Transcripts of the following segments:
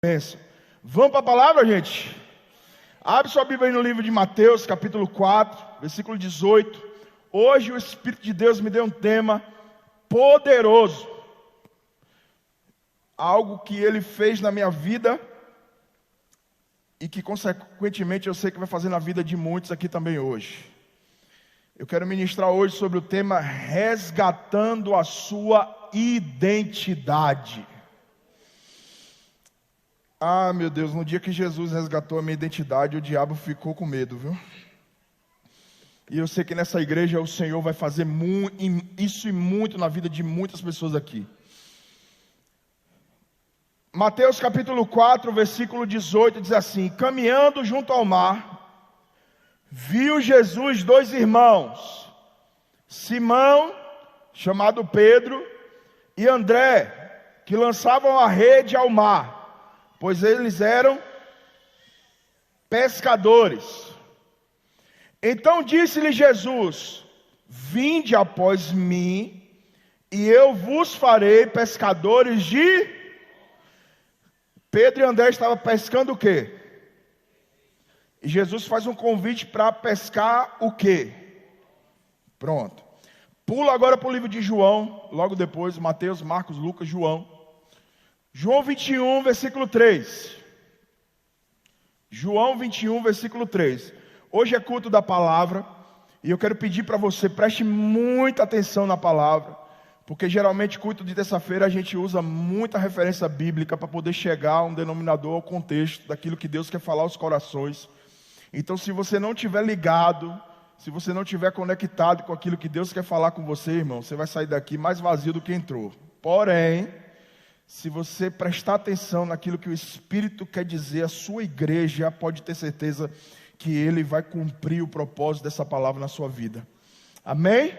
Pensa. Vamos para a palavra, gente? Abre sua Bíblia aí no livro de Mateus, capítulo 4, versículo 18. Hoje o Espírito de Deus me deu um tema poderoso. Algo que Ele fez na minha vida e que consequentemente eu sei que vai fazer na vida de muitos aqui também hoje. Eu quero ministrar hoje sobre o tema resgatando a sua identidade. Ah, meu Deus, no dia que Jesus resgatou a minha identidade, o diabo ficou com medo, viu? E eu sei que nessa igreja o Senhor vai fazer isso e muito na vida de muitas pessoas aqui. Mateus capítulo 4, versículo 18, diz assim: caminhando junto ao mar, viu Jesus dois irmãos, Simão, chamado Pedro, e André, que lançavam a rede ao mar, pois eles eram pescadores. Então disse-lhe Jesus: vinde após mim, e eu vos farei pescadores de... Pedro e André estavam pescando o quê? E Jesus faz um convite para pescar o quê? Pronto. Pula agora para o livro de João, logo depois, Mateus, Marcos, Lucas, João. João 21, versículo 3. João 21, versículo 3. Hoje é culto da palavra, e eu quero pedir para você, preste muita atenção na palavra, porque geralmente culto de terça-feira a gente usa muita referência bíblica para poder chegar a um denominador, ao contexto daquilo que Deus quer falar aos corações. Então, se você não estiver ligado, se você não estiver conectado com aquilo que Deus quer falar com você, irmão, você vai sair daqui mais vazio do que entrou. Porém, se você prestar atenção naquilo que o Espírito quer dizer à sua igreja, pode ter certeza que Ele vai cumprir o propósito dessa palavra na sua vida. Amém?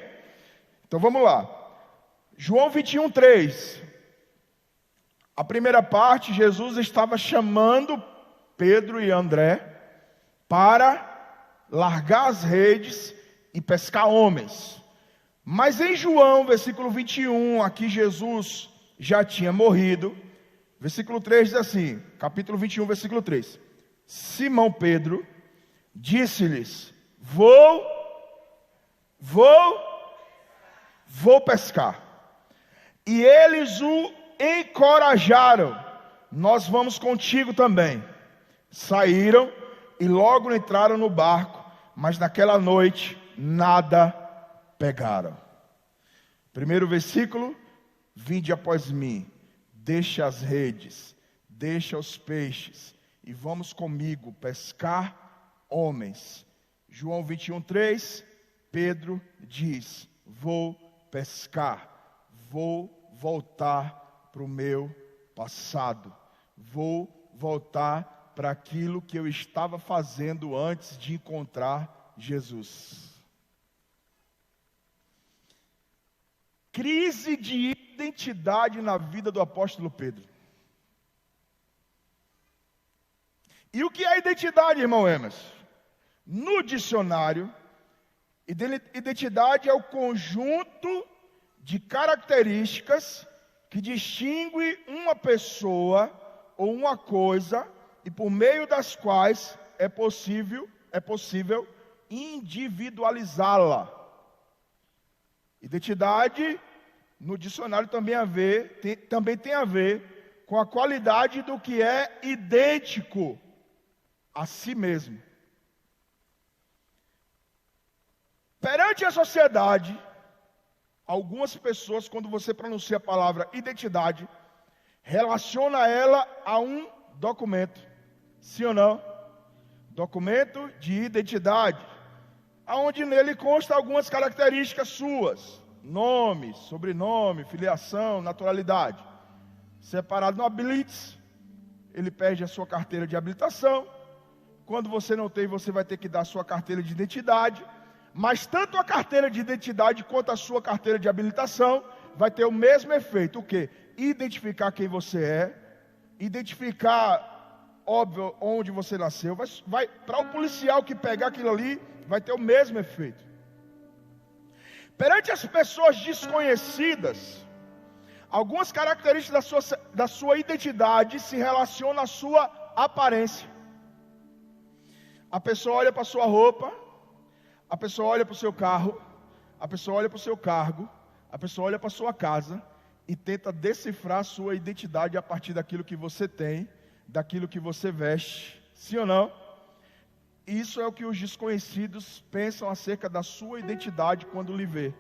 Então vamos lá. João 21, 3. A primeira parte, Jesus estava chamando Pedro e André para largar as redes e pescar homens. Mas em João, versículo 21, aqui Jesus já tinha morrido. Versículo 3 diz assim, capítulo 21, versículo 3. Simão Pedro disse-lhes: vou pescar. E eles o encorajaram: nós vamos contigo também. Saíram e logo entraram no barco, mas naquela noite nada pegaram. Primeiro versículo: vinde após mim, deixa as redes, deixa os peixes, e vamos comigo pescar homens. João 21, 3, Pedro diz: vou pescar, vou voltar para o meu passado, vou voltar para aquilo que eu estava fazendo antes de encontrar Jesus. Crise de identidade na vida do apóstolo Pedro. E o que é identidade, irmão Emerson? No dicionário, identidade é o conjunto de características que distingue uma pessoa ou uma coisa e por meio das quais é possível individualizá-la. Identidade, no dicionário também tem a ver com a qualidade do que é idêntico a si mesmo. Perante a sociedade, algumas pessoas, quando você pronuncia a palavra identidade, relaciona ela a um documento. Sim ou não? Documento de identidade, onde nele consta algumas características suas: nome, sobrenome, filiação, naturalidade. Separado no Habilites, ele pede a sua carteira de habilitação. Quando você não tem, você vai ter que dar a sua carteira de identidade. Mas tanto a carteira de identidade quanto a sua carteira de habilitação vai ter o mesmo efeito. O quê? Identificar quem você é, identificar, óbvio, onde você nasceu. Vai para o policial que pegar aquilo ali, vai ter o mesmo efeito. Perante as pessoas desconhecidas, Algumas características da sua identidade se relacionam à sua aparência. A pessoa olha para a sua roupa, a pessoa olha para o seu carro, a pessoa olha para o seu cargo, a pessoa olha para a sua casa e tenta decifrar a sua identidade a partir daquilo que você tem, daquilo que você veste. Sim ou não? Isso é o que os desconhecidos pensam acerca da sua identidade quando lhe vê.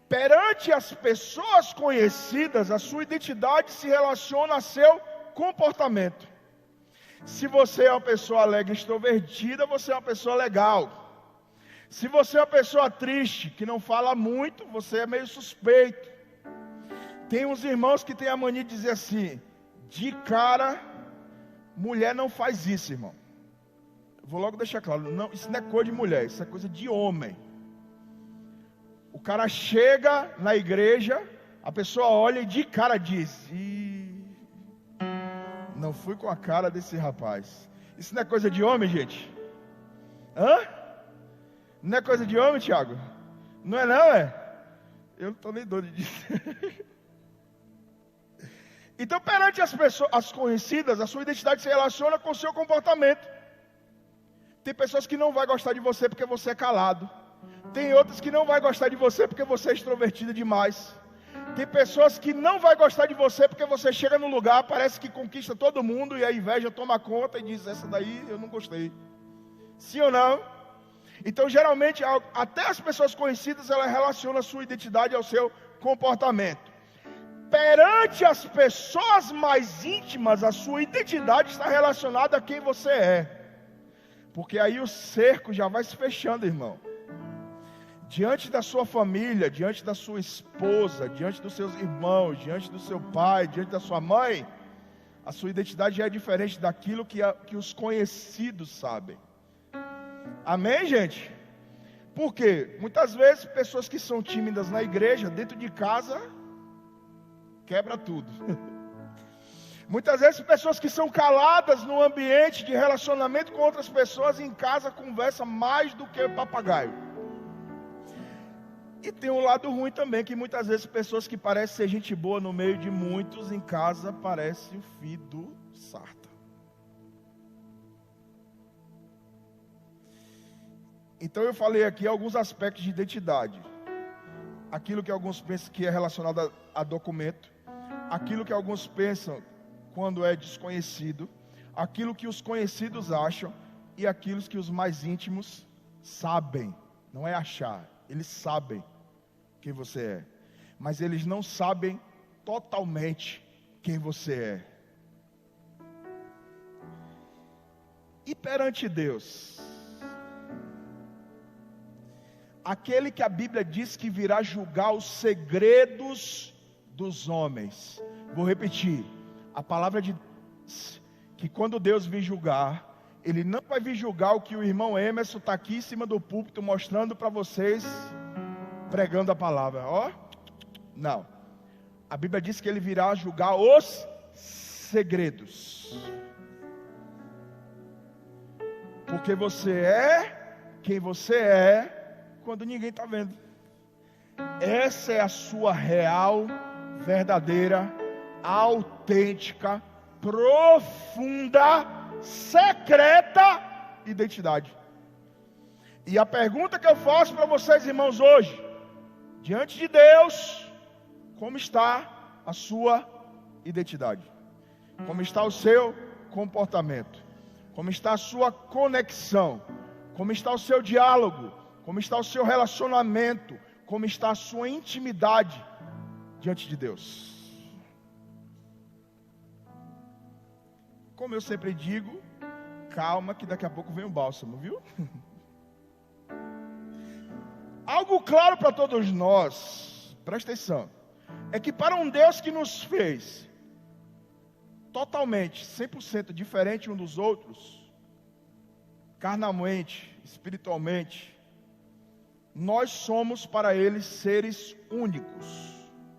Perante as pessoas conhecidas, a sua identidade se relaciona a seu comportamento. Se você é uma pessoa alegre e extrovertida, você é uma pessoa legal. Se você é uma pessoa triste, que não fala muito, você é meio suspeito. Tem uns irmãos que têm a mania de dizer assim: de cara, mulher não faz isso, irmão. Vou logo deixar claro, não, isso não é coisa de mulher, isso é coisa de homem. O cara chega na igreja, a pessoa olha e de cara diz: não fui com a cara desse rapaz. Isso não é coisa de homem, gente? Hã? Não é coisa de homem, Tiago? Não é não, é? Eu não estou nem doido disso. Então, perante as pessoas, as conhecidas, a sua identidade se relaciona com o seu comportamento. Tem pessoas que não vão gostar de você porque você é calado. Tem outras que não vão gostar de você porque você é extrovertida demais. Tem pessoas que não vão gostar de você porque você chega no lugar, parece que conquista todo mundo e a inveja toma conta e diz: essa daí eu não gostei. Sim ou não? Então, geralmente, até as pessoas conhecidas, elas relacionam a sua identidade ao seu comportamento. Perante as pessoas mais íntimas, a sua identidade está relacionada a quem você é. Porque aí o cerco já vai se fechando, irmão. Diante da sua família, diante da sua esposa, diante dos seus irmãos, diante do seu pai, diante da sua mãe, a sua identidade já é diferente daquilo que os conhecidos sabem. Amém, gente? Por quê? Muitas vezes pessoas que são tímidas na igreja, dentro de casa, quebra tudo. Muitas vezes pessoas que são caladas no ambiente de relacionamento com outras pessoas, em casa conversa mais do que papagaio. E tem um lado ruim também, que muitas vezes pessoas que parecem ser gente boa no meio de muitos, em casa parece o filho do sarta. Então eu falei aqui alguns aspectos de identidade. Aquilo que alguns pensam que é relacionado a documento, aquilo que alguns pensam quando é desconhecido, aquilo que os conhecidos acham e aquilo que os mais íntimos sabem. Não é achar, eles sabem quem você é, mas eles não sabem totalmente quem você é. E perante Deus, aquele que a Bíblia diz que virá julgar os segredos dos homens. Vou repetir, a palavra de Deus, que quando Deus vir julgar, Ele não vai vir julgar o que o irmão Emerson está aqui em cima do púlpito mostrando para vocês, pregando a palavra, ó. Não, a Bíblia diz que Ele virá julgar os segredos. Porque você é quem você é quando ninguém está vendo. Essa é a sua real, verdadeira, autêntica, profunda, secreta identidade. E a pergunta que eu faço para vocês, irmãos, hoje, diante de Deus, como está a sua identidade? Como está o seu comportamento? Como está a sua conexão? Como está o seu diálogo? Como está o seu relacionamento? Como está a sua intimidade diante de Deus? Como eu sempre digo, calma que daqui a pouco vem o bálsamo, viu? Algo claro para todos nós, presta atenção, é que para um Deus que nos fez totalmente, 100% diferente um dos outros, carnalmente, espiritualmente, nós somos para Ele seres únicos.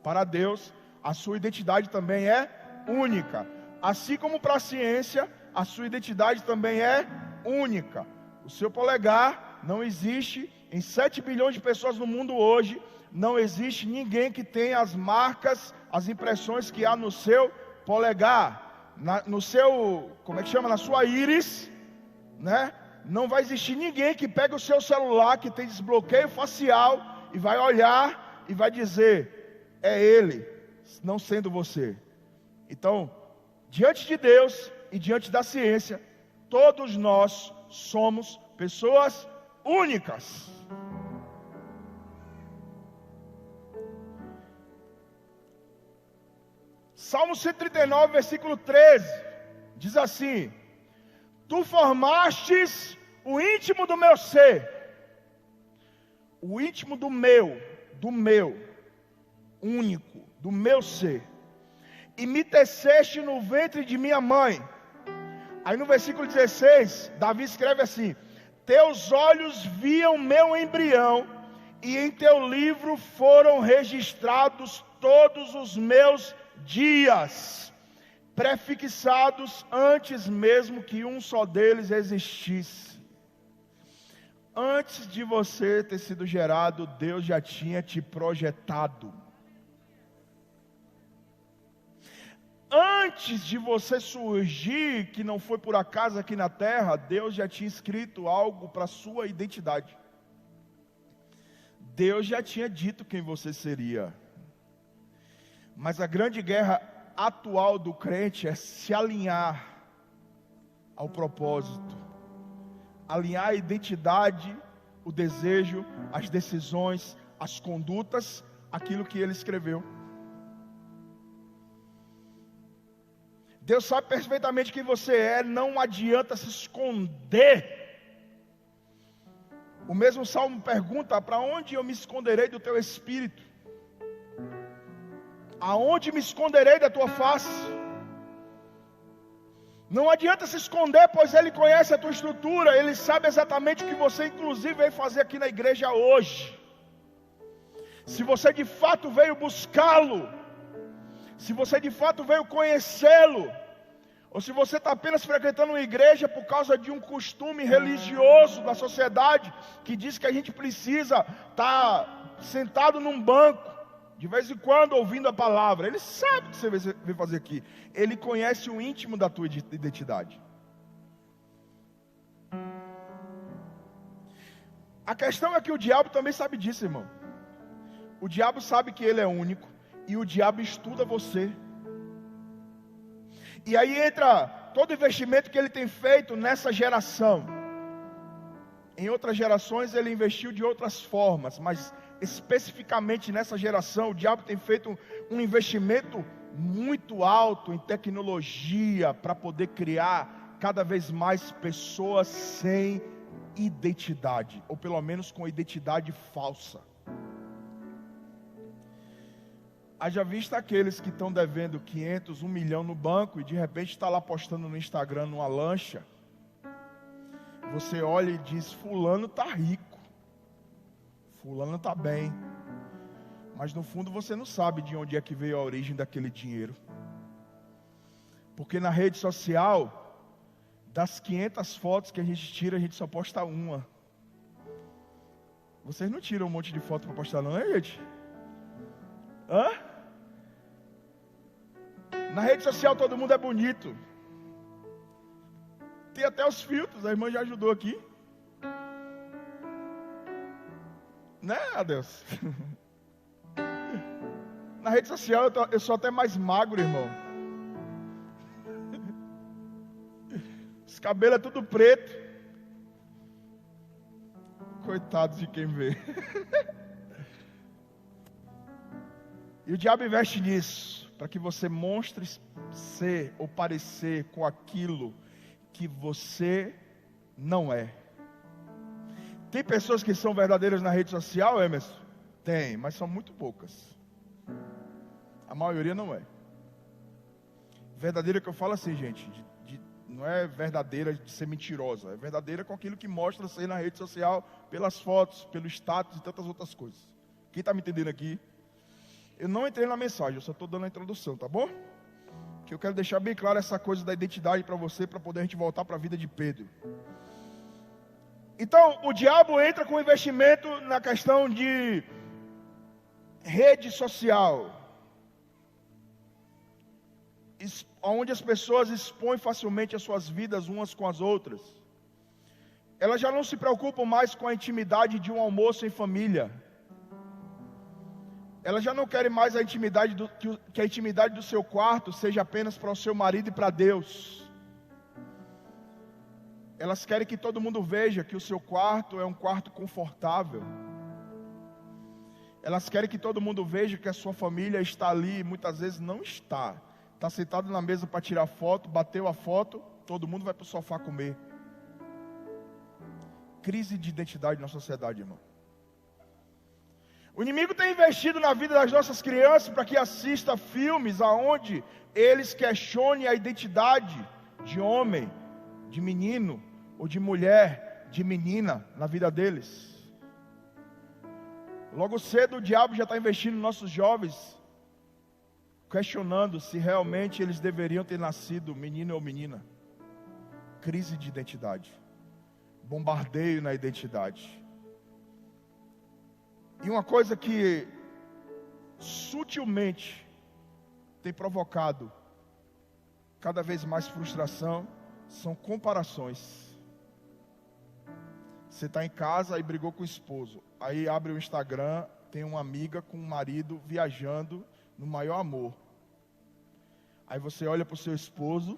Para Deus, a sua identidade também é única. Assim como para a ciência, a sua identidade também é única. O seu polegar não existe em 7 bilhões de pessoas no mundo hoje, não existe ninguém que tenha as marcas, as impressões que há no seu polegar, no seu, como é que chama? Na sua íris, né? Não vai existir ninguém que pegue o seu celular, que tem desbloqueio facial, e vai olhar e vai dizer, é ele, não sendo você. Então, diante de Deus e diante da ciência, todos nós somos pessoas únicas. Salmo 139, versículo 13, diz assim: Tu formastes o íntimo do meu ser, o íntimo do meu, único, do meu ser, e me teceste no ventre de minha mãe. Aí no versículo 16, Davi escreve assim: Teus olhos viam meu embrião, e em teu livro foram registrados todos os meus dias, prefixados antes mesmo que um só deles existisse. Antes de você ter sido gerado, Deus já tinha te projetado. Antes de você surgir, que não foi por acaso aqui na terra, Deus já tinha escrito algo para a sua identidade. Deus já tinha dito quem você seria. Mas a grande guerra atual do crente é se alinhar ao propósito, alinhar a identidade, o desejo, as decisões, as condutas, aquilo que ele escreveu. Deus sabe perfeitamente quem você é, não adianta se esconder. O mesmo Salmo pergunta: para onde eu me esconderei do teu Espírito? Aonde me esconderei da tua face? Não adianta se esconder, pois Ele conhece a tua estrutura, Ele sabe exatamente o que você inclusive veio fazer aqui na igreja hoje. Se você de fato veio buscá-lo, se você de fato veio conhecê-lo, ou se você está apenas frequentando uma igreja por causa de um costume religioso da sociedade, que diz que a gente precisa estar sentado num banco, de vez em quando ouvindo a palavra. Ele sabe o que você veio fazer aqui. Ele conhece o íntimo da tua identidade. A questão é que o diabo também sabe disso, irmão. O diabo sabe que ele é único, e o diabo estuda você. E aí entra todo o investimento que ele tem feito nessa geração. Em outras gerações ele investiu de outras formas, mas especificamente nessa geração, o diabo tem feito um investimento muito alto em tecnologia para poder criar cada vez mais pessoas sem identidade, ou pelo menos com identidade falsa. Haja vista aqueles que estão devendo 500, 1 milhão no banco e de repente está lá postando no Instagram numa lancha. Você olha e diz: fulano está rico, fulano está bem, mas no fundo você não sabe de onde é que veio a origem daquele dinheiro. Porque na rede social, das 500 fotos que a gente tira, a gente só posta uma. Vocês não tiram um monte de foto para postar não, né, gente? Hã? Na rede social todo mundo é bonito. Tem até os filtros, a irmã já ajudou aqui. Né, Adeus? Na rede social eu sou até mais magro, irmão. Os cabelos é tudo preto. Coitados de quem vê. E o diabo investe nisso, para que você mostre ser ou parecer com aquilo que você não é. Tem pessoas que são verdadeiras na rede social, Emerson? Tem, mas são muito poucas. A maioria não é. Verdadeira que eu falo assim, gente, não é verdadeira de ser mentirosa, é verdadeira com aquilo que mostra ser na rede social, pelas fotos, pelo status e tantas outras coisas. Quem está me entendendo aqui? Eu não entrei na mensagem, eu só estou dando a introdução, tá bom? Que eu quero deixar bem claro essa coisa da identidade para você, para poder a gente voltar para a vida de Pedro. Então, o diabo entra com investimento na questão de rede social, onde as pessoas expõem facilmente as suas vidas umas com as outras, elas já não se preocupam mais com a intimidade de um almoço em família. Elas já não querem mais que a intimidade do seu quarto seja apenas para o seu marido e para Deus. Elas querem que todo mundo veja que o seu quarto é um quarto confortável. Elas querem que todo mundo veja que a sua família está ali, e muitas vezes não está. Está sentado na mesa para tirar foto, bateu a foto, todo mundo vai para o sofá comer. Crise de identidade na sociedade, irmão. O inimigo tem investido na vida das nossas crianças para que assista filmes aonde eles questionem a identidade de homem, de menino, ou de mulher, de menina na vida deles. Logo cedo o diabo já está investindo nos nossos jovens, questionando se realmente eles deveriam ter nascido menino ou menina. Crise de identidade, bombardeio na identidade. E uma coisa que sutilmente tem provocado cada vez mais frustração são comparações. Você está em casa e brigou com o esposo, aí abre o Instagram, tem uma amiga com um marido viajando no maior amor. Aí você olha para o seu esposo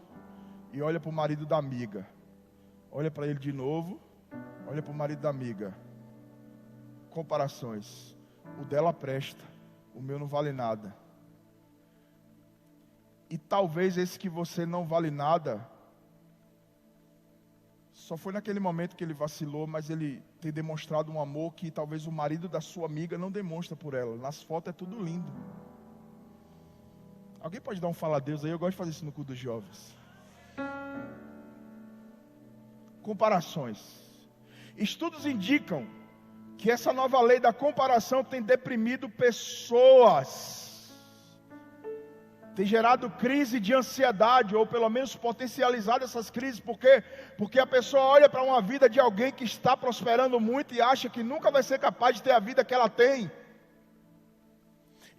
e olha para o marido da amiga, olha para ele de novo, olha para o marido da amiga. Comparações. O dela presta, o meu não vale nada. E talvez esse que você não vale nada, só foi naquele momento que ele vacilou, mas ele tem demonstrado um amor que talvez o marido da sua amiga não demonstra por ela. Nas fotos é tudo lindo. Alguém pode dar um fala a Deus aí? Eu gosto de fazer isso no culto dos jovens. Comparações. Estudos indicam que essa nova lei da comparação tem deprimido pessoas, tem gerado crise de ansiedade, ou pelo menos potencializado essas crises. Por quê? Porque a pessoa olha para uma vida de alguém que está prosperando muito e acha que nunca vai ser capaz de ter a vida que ela tem.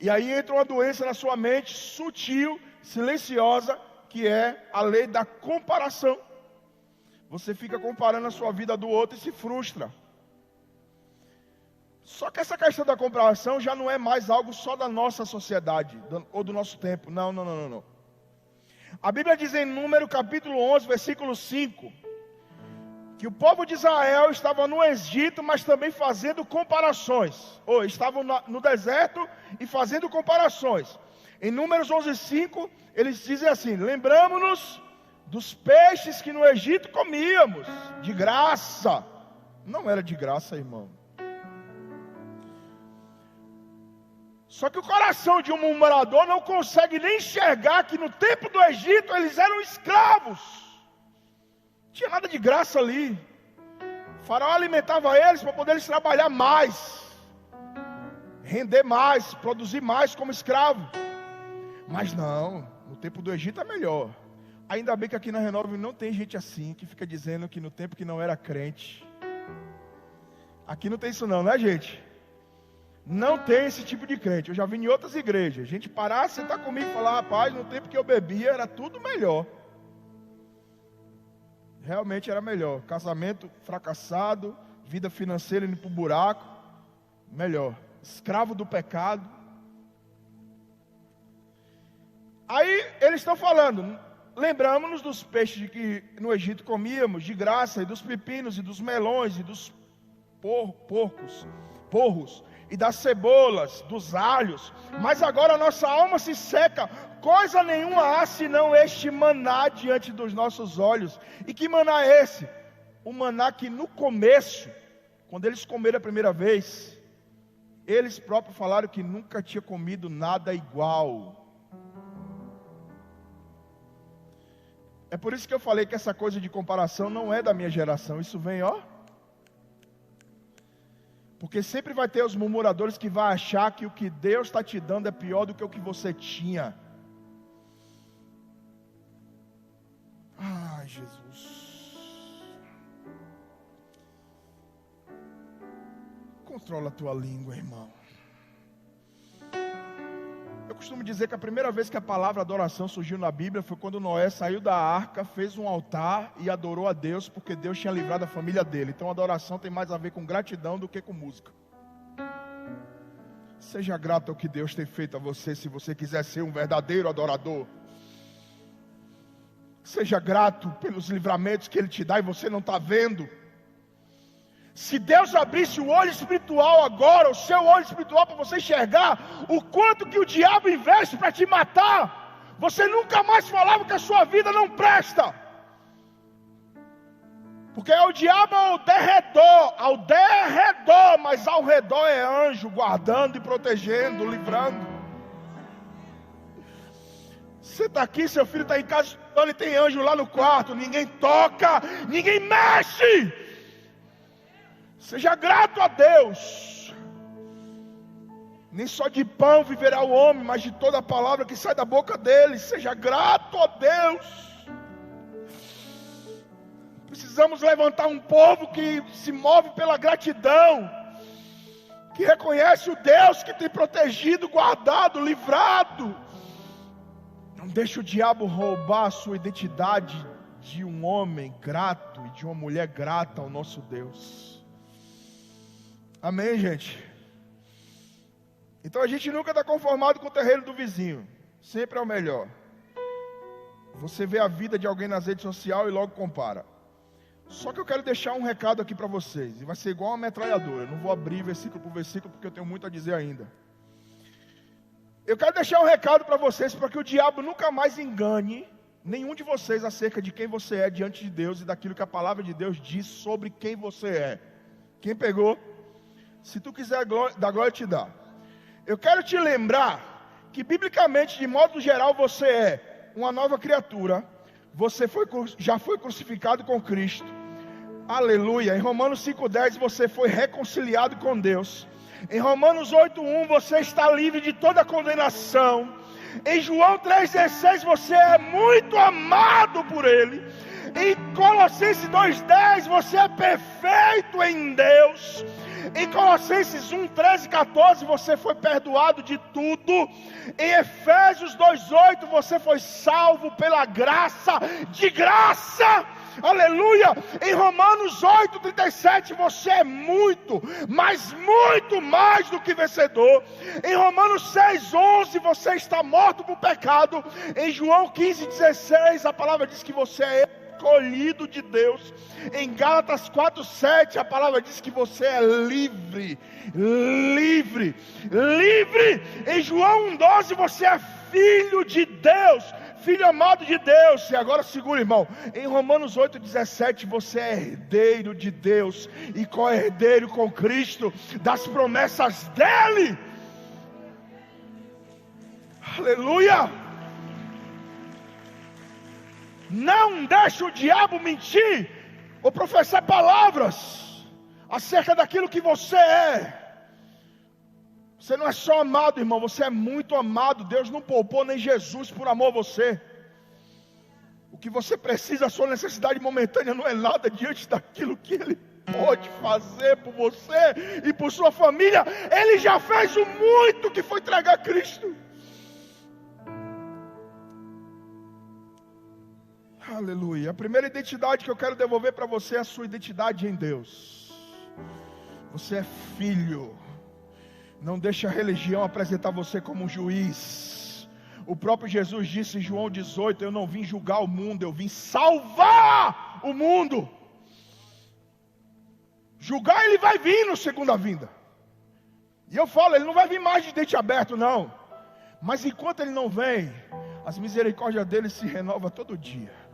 E aí entra uma doença na sua mente, sutil, silenciosa, que é a lei da comparação. Você fica comparando a sua vida do outro e se frustra. Só que essa questão da comparação já não é mais algo só da nossa sociedade, ou do nosso tempo. Não. A Bíblia diz em Número capítulo 11, versículo 5, que o povo de Israel estava no Egito, mas também fazendo comparações. Ou estavam no deserto e fazendo comparações. Em Números 11, 5, eles dizem assim: lembramos-nos dos peixes que no Egito comíamos, de graça. Não era de graça, irmão. Só que o coração de um murmurador não consegue nem enxergar que no tempo do Egito eles eram escravos. Não tinha nada de graça ali. O faraó alimentava eles para poder eles trabalhar mais, render mais, produzir mais como escravo. Mas não, no tempo do Egito é melhor. Ainda bem que aqui na Renove não tem gente assim, que fica dizendo que no tempo que não era crente. Aqui não tem isso não, né, gente? Não tem esse tipo de crente. Eu já vi em outras igrejas, a gente parar, sentar comigo e falar: rapaz, no tempo que eu bebia era tudo melhor. Realmente era melhor. Casamento fracassado, vida financeira indo para o buraco, melhor. Escravo do pecado. Aí eles estão falando: lembramos-nos dos peixes que no Egito comíamos de graça, e dos pepinos, e dos melões, e dos porros, e das cebolas, dos alhos. Mas agora a nossa alma se seca, coisa nenhuma há senão este maná diante dos nossos olhos. E que maná é esse? O maná que no começo, quando eles comeram a primeira vez, eles próprios falaram que nunca tinha comido nada igual. É por isso que eu falei que essa coisa de comparação não é da minha geração. Isso vem, porque sempre vai ter os murmuradores que vão achar que o que Deus está te dando é pior do que o que você tinha. Ai, Jesus. Controla a tua língua, irmão. costumo dizer que a primeira vez que a palavra adoração surgiu na Bíblia foi quando Noé saiu da arca, fez um altar e adorou a Deus, porque Deus tinha livrado a família dele. Então a adoração tem mais a ver com gratidão do que com música. Seja grato ao que Deus tem feito a você, se você quiser ser um verdadeiro adorador. Seja grato pelos livramentos que Ele te dá e você não está vendo. Se Deus abrisse o olho espiritual agora, o seu olho espiritual, para você enxergar o quanto que o diabo investe para te matar, você nunca mais falava que a sua vida não presta. Porque o diabo ao derredor, mas ao redor é anjo, guardando e protegendo, livrando. Você está aqui, seu filho está em casa estudando e tem anjo lá no quarto, ninguém toca, ninguém mexe. Seja grato a Deus. Nem só de pão viverá o homem, mas de toda a palavra que sai da boca dele. Seja grato a Deus. Precisamos levantar um povo que se move pela gratidão, que reconhece o Deus que tem protegido, guardado, livrado. Não deixe o diabo roubar a sua identidade de um homem grato e de uma mulher grata ao nosso Deus. Amém, gente? Então a gente nunca está conformado com o terreno do vizinho. Sempre é o melhor. Você vê a vida de alguém nas redes sociais e logo compara. Só que eu quero deixar um recado aqui para vocês. E vai ser igual uma metralhadora. Eu não vou abrir versículo por versículo porque eu tenho muito a dizer ainda. Eu quero deixar um recado para vocês, para que o diabo nunca mais engane nenhum de vocês acerca de quem você é diante de Deus e daquilo que a palavra de Deus diz sobre quem você é. Quem pegou? Se tu quiser dar glória, te dá. Eu quero te lembrar que biblicamente, de modo geral, você é uma nova criatura. Você já foi crucificado com Cristo. Aleluia. Em Romanos 5,10 você foi reconciliado com Deus. Em Romanos 8,1 você está livre de toda condenação. Em João 3,16 você é muito amado por Ele. Em Colossenses 2,10 você é perfeito em Deus. Em Colossenses 1,13-14 você foi perdoado de tudo. Em Efésios 2,8 você foi salvo pela graça, de graça. Aleluia. Em Romanos 8,37 você é muito, mas muito mais do que vencedor. Em Romanos 6,11 você está morto por pecado. Em João 15,16 a palavra diz que você é escolhido de Deus. Em Gálatas 4,7 a palavra diz que você é livre. Livre. Em João 1,12 você é filho de Deus, filho amado de Deus. E agora segura, irmão. Em Romanos 8,17 você é herdeiro de Deus e co-herdeiro com Cristo das promessas dele. Aleluia. Não deixe o diabo mentir ou professar palavras acerca daquilo que você é. Você não é só amado, irmão, você é muito amado. Deus não poupou nem Jesus por amor a você. O que você precisa, a sua necessidade momentânea não é nada diante daquilo que Ele pode fazer por você e por sua família. Ele já fez o muito, que foi entregar Cristo. Aleluia. A primeira identidade que eu quero devolver para você é a sua identidade em Deus. Você é filho. Não deixe a religião apresentar você como um juiz. O próprio Jesus disse em João 18: eu não vim julgar o mundo, eu vim salvar o mundo. Julgar ele vai vir no segunda vinda. E eu falo, ele não vai vir mais de dente aberto não. Mas enquanto ele não vem, as misericórdias dele se renovam todo dia.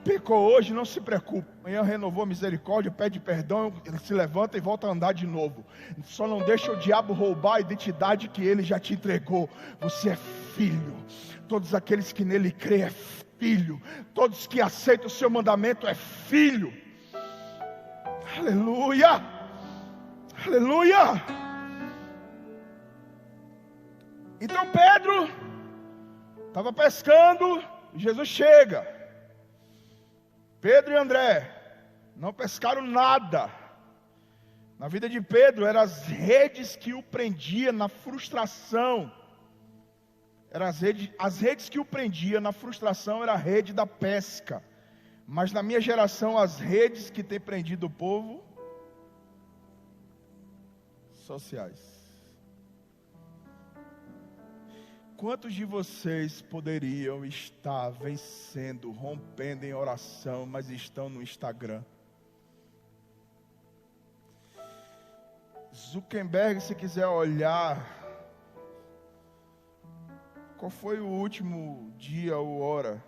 Pecou hoje, não se preocupe. Amanhã renovou a misericórdia, pede perdão, ele se levanta e volta a andar de novo. Só não deixa o diabo roubar a identidade que ele já te entregou. Você é filho. Todos aqueles que nele creem é filho. Todos que aceitam o seu mandamento é filho. Aleluia. Aleluia. Então Pedro estava pescando e Jesus chega. Pedro e André não pescaram nada. Na vida de Pedro eram as redes que o prendiam na frustração. As redes que o prendia na frustração era a rede da pesca. Mas na minha geração, as redes que tem prendido o povo, sociais. Quantos de vocês poderiam estar vencendo, rompendo em oração, mas estão no Instagram? Zuckerberg, se quiser olhar, qual foi o último dia ou hora?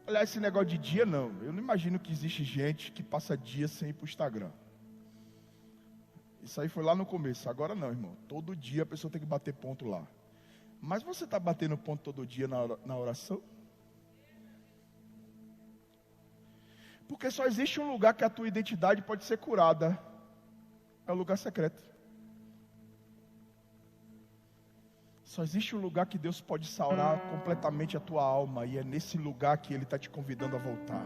Aliás, esse negócio de dia não. Eu não imagino que existe gente que passa dia sem ir para o Instagram. Isso aí foi lá no começo. Agora não, irmão. Todo dia a pessoa tem que bater ponto lá. Mas você está batendo ponto todo dia na oração? Porque só existe um lugar que a tua identidade pode ser curada. É o lugar secreto. Só existe um lugar que Deus pode saurar completamente a tua alma. E é nesse lugar que Ele está te convidando a voltar.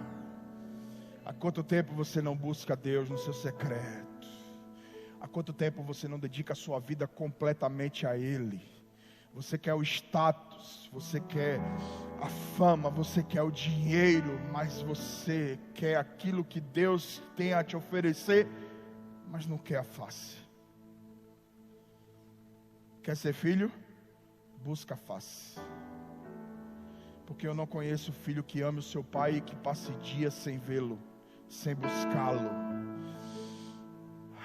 Há quanto tempo você não busca Deus no seu secreto? Há quanto tempo você não dedica a sua vida completamente a Ele? Você quer o status, você quer a fama, você quer o dinheiro, mas você quer aquilo que Deus tem a te oferecer, mas não quer a face. Quer ser filho? Busca a face. Porque eu não conheço filho que ame o seu pai e que passe dias sem vê-lo, sem buscá-lo.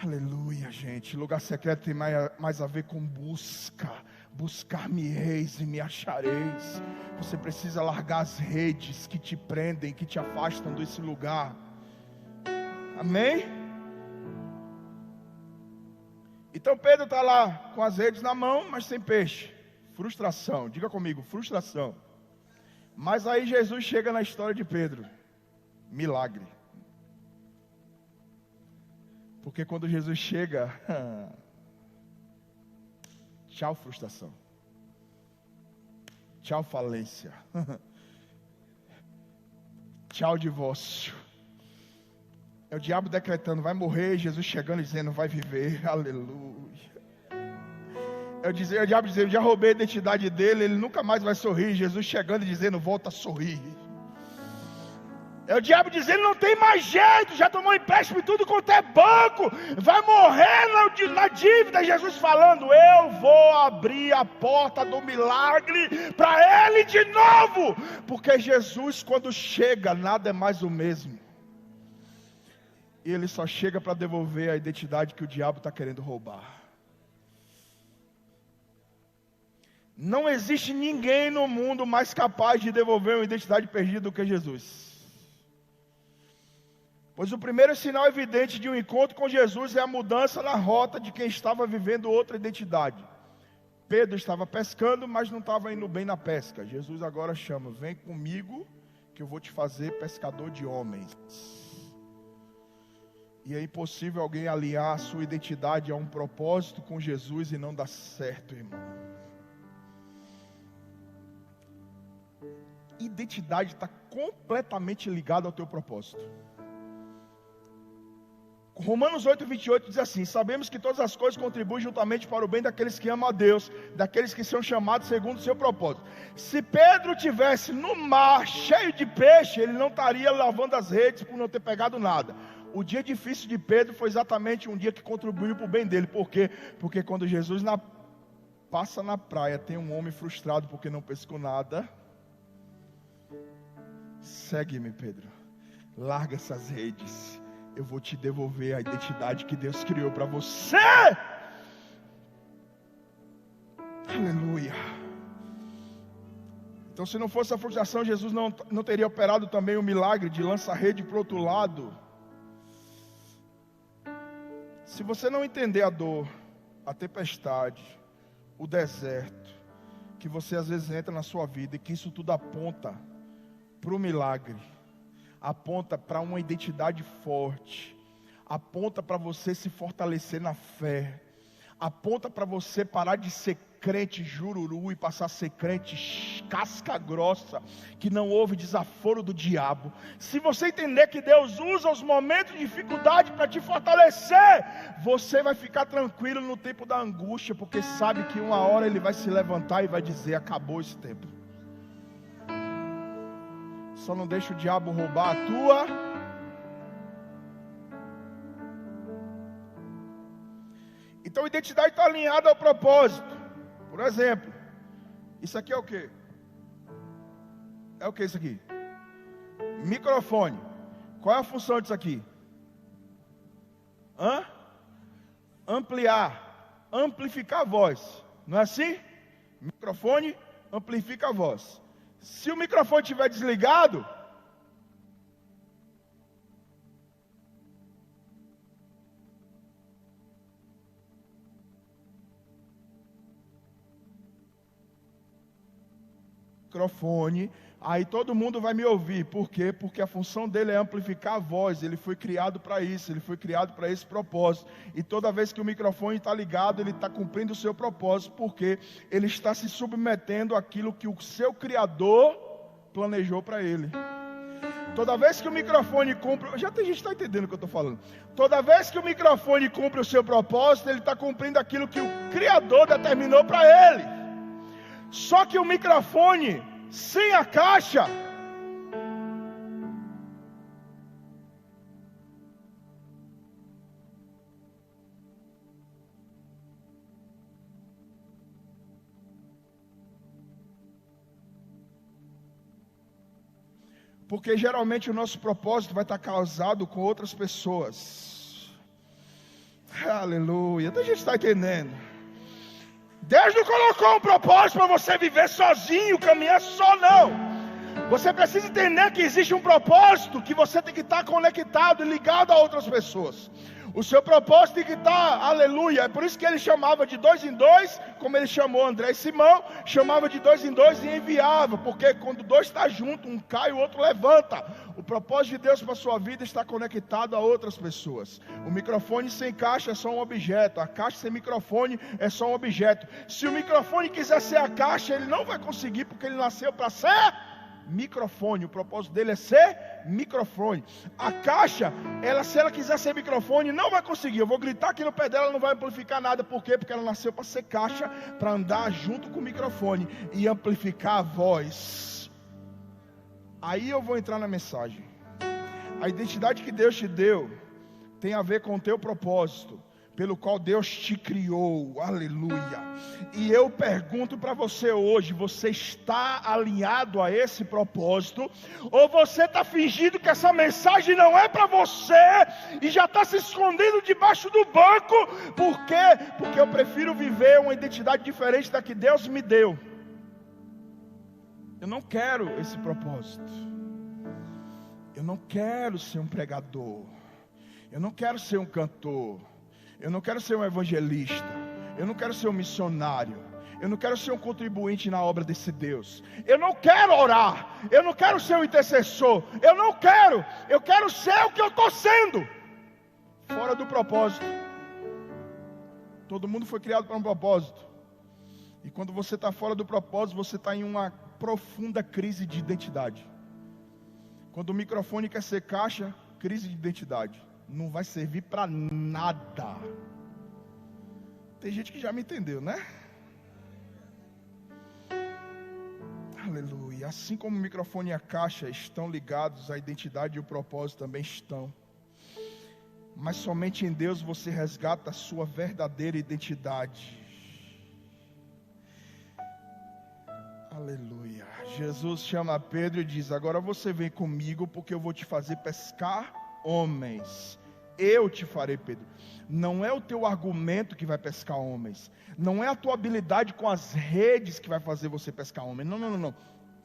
Aleluia, gente. Lugar secreto tem mais a ver com busca. Buscar-me-eis e me achareis. Você precisa largar as redes que te prendem, que te afastam desse lugar. Amém? Então Pedro está lá com as redes na mão, mas sem peixe. Frustração, diga comigo, frustração. Mas aí Jesus chega na história de Pedro. Milagre. Porque quando Jesus chega, tchau frustração, tchau falência, tchau divórcio. É o diabo decretando, vai morrer, Jesus chegando e dizendo, vai viver, aleluia. É o diabo dizendo, já roubei a identidade dele, ele nunca mais vai sorrir. Jesus chegando e dizendo, volta a sorrir. É o diabo dizendo, não tem mais jeito, já tomou empréstimo em tudo quanto é banco, vai morrer na dívida. Jesus falando, eu vou abrir a porta do milagre para ele de novo. Porque Jesus, quando chega, nada é mais o mesmo. E ele só chega para devolver a identidade que o diabo está querendo roubar. Não existe ninguém no mundo mais capaz de devolver uma identidade perdida do que Jesus. Pois o primeiro sinal evidente de um encontro com Jesus é a mudança na rota de quem estava vivendo outra identidade. Pedro estava pescando, mas não estava indo bem na pesca. Jesus agora chama, vem comigo que eu vou te fazer pescador de homens. E é impossível alguém alinhar a sua identidade a um propósito com Jesus e não dar certo, irmão. Identidade está completamente ligada ao teu propósito. Romanos 8:28 diz assim, sabemos que todas as coisas contribuem juntamente para o bem daqueles que amam a Deus, daqueles que são chamados segundo o seu propósito. Se Pedro tivesse no mar cheio de peixe, ele não estaria lavando as redes por não ter pegado nada. O dia difícil de Pedro foi exatamente um dia que contribuiu para o bem dele. Por quê? Porque quando Jesus passa na praia, tem um homem frustrado porque não pescou nada. Segue-me, Pedro, larga essas redes, eu vou te devolver a identidade que Deus criou para você. Aleluia. Então, se não fosse a frustração, Jesus não teria operado também o milagre de lançar a rede para o outro lado. Se você não entender a dor, a tempestade, o deserto, que você às vezes entra na sua vida e que isso tudo aponta para o milagre, aponta para uma identidade forte, aponta para você se fortalecer na fé, aponta para você parar de ser crente jururu e passar a ser crente casca grossa, que não houve desaforo do diabo, se você entender que Deus usa os momentos de dificuldade para te fortalecer, você vai ficar tranquilo no tempo da angústia, porque sabe que uma hora Ele vai se levantar e vai dizer: acabou esse tempo. Só não deixa o diabo roubar a tua. Então a identidade está alinhada ao propósito. Por exemplo, isso aqui é o quê? É o que isso aqui? Microfone. Qual é a função disso aqui? Amplificar a voz. Não é assim? Microfone amplifica a voz. Se o microfone estiver desligado, aí todo mundo vai me ouvir. Por quê? Porque a função dele é amplificar a voz. Ele foi criado para isso, ele foi criado para esse propósito. E toda vez que o microfone está ligado, ele está cumprindo o seu propósito, porque ele está se submetendo àquilo que o seu Criador planejou para ele. Toda vez que o microfone cumpre, já tem gente que está entendendo o que eu estou falando. Toda vez que o microfone cumpre o seu propósito, ele está cumprindo aquilo que o Criador determinou para ele. Só que o microfone sem a caixa, porque geralmente o nosso propósito vai estar causado com outras pessoas. Aleluia. Então a gente está entendendo. Deus não colocou um propósito para você viver sozinho, caminhar só, não. Você precisa entender que existe um propósito, que você tem que estar conectado e ligado a outras pessoas. O seu propósito tem que estar, aleluia. É por isso que ele chamava de 2 em 2, como ele chamou André e Simão, chamava de 2 em 2 e enviava, porque quando 2 estão juntos, um cai e o outro levanta. O propósito de Deus para a sua vida está conectado a outras pessoas. O microfone sem caixa é só um objeto, a caixa sem microfone é só um objeto. Se o microfone quiser ser a caixa, ele não vai conseguir, porque ele nasceu para ser microfone. O propósito dele é ser microfone. A caixa, se ela quiser ser microfone, não vai conseguir. Eu vou gritar aqui no pé dela, não vai amplificar nada. Por quê? Porque ela nasceu para ser caixa, para andar junto com o microfone e amplificar a voz. Aí eu vou entrar na mensagem. A identidade que Deus te deu tem a ver com o teu propósito, pelo qual Deus te criou, aleluia. E eu pergunto para você hoje: você está alinhado a esse propósito? Ou você está fingindo que essa mensagem não é para você e já está se escondendo debaixo do banco? Por quê? Porque eu prefiro viver uma identidade diferente da que Deus me deu. Eu não quero esse propósito. Eu não quero ser um pregador. Eu não quero ser um cantor. Eu não quero ser um evangelista. Eu não quero ser um missionário. Eu não quero ser um contribuinte na obra desse Deus. Eu não quero orar. Eu não quero ser um intercessor. Eu não quero. Eu quero ser o que eu estou sendo. Fora do propósito. Todo mundo foi criado para um propósito. E quando você está fora do propósito, você está em uma profunda crise de identidade. Quando o microfone quer ser caixa, crise de identidade. Não vai servir para nada. Tem gente que já me entendeu, né? Aleluia. Assim como o microfone e a caixa estão ligados, a identidade e o propósito também estão. Mas somente em Deus você resgata a sua verdadeira identidade. Aleluia. Jesus chama Pedro e diz: agora você vem comigo, porque eu vou te fazer pescar homens. Eu te farei, Pedro. Não é o teu argumento que vai pescar homens. Não é a tua habilidade com as redes que vai fazer você pescar homens. Não.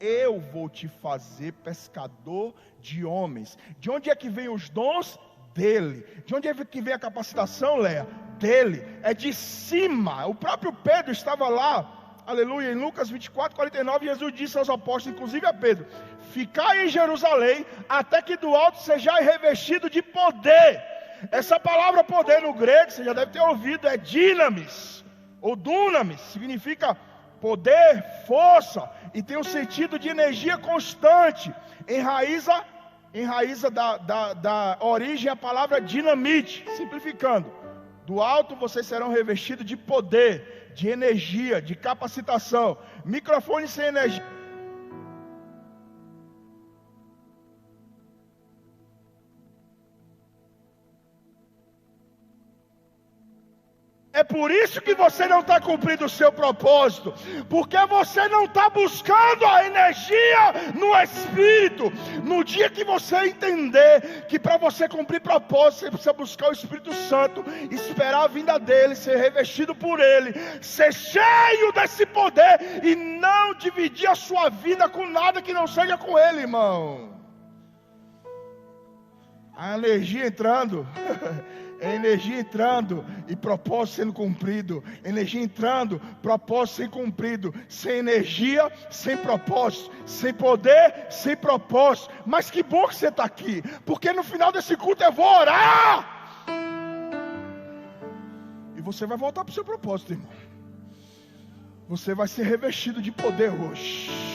Eu vou te fazer pescador de homens. De onde é que vem os dons? Dele. De onde é que vem a capacitação, Léa? Dele. É de cima. O próprio Pedro estava lá, aleluia, em Lucas 24, 49, Jesus disse aos apóstolos, inclusive a Pedro: ficai em Jerusalém, até que do alto sejais revestido de poder. Essa palavra poder no grego, você já deve ter ouvido, é dinamis. ou dunamis, significa poder, força, e tem um sentido de energia constante. Enraiza da origem a palavra dinamite. Simplificando, do alto vocês serão revestidos de poder, de energia, de capacitação. Microfone sem energia. É por isso que você não está cumprindo o seu propósito, porque você não está buscando a energia no Espírito. No dia que você entender que para você cumprir propósito, você precisa buscar o Espírito Santo, esperar a vinda dele, ser revestido por ele, ser cheio desse poder e não dividir a sua vida com nada que não seja com ele, irmão. A energia entrando. Energia entrando e propósito sendo cumprido. Energia entrando, propósito sendo cumprido. Sem energia, sem propósito. Sem poder, sem propósito. Mas que bom que você está aqui, porque no final desse culto eu vou orar. E você vai voltar para o seu propósito, irmão. Você vai ser revestido de poder hoje.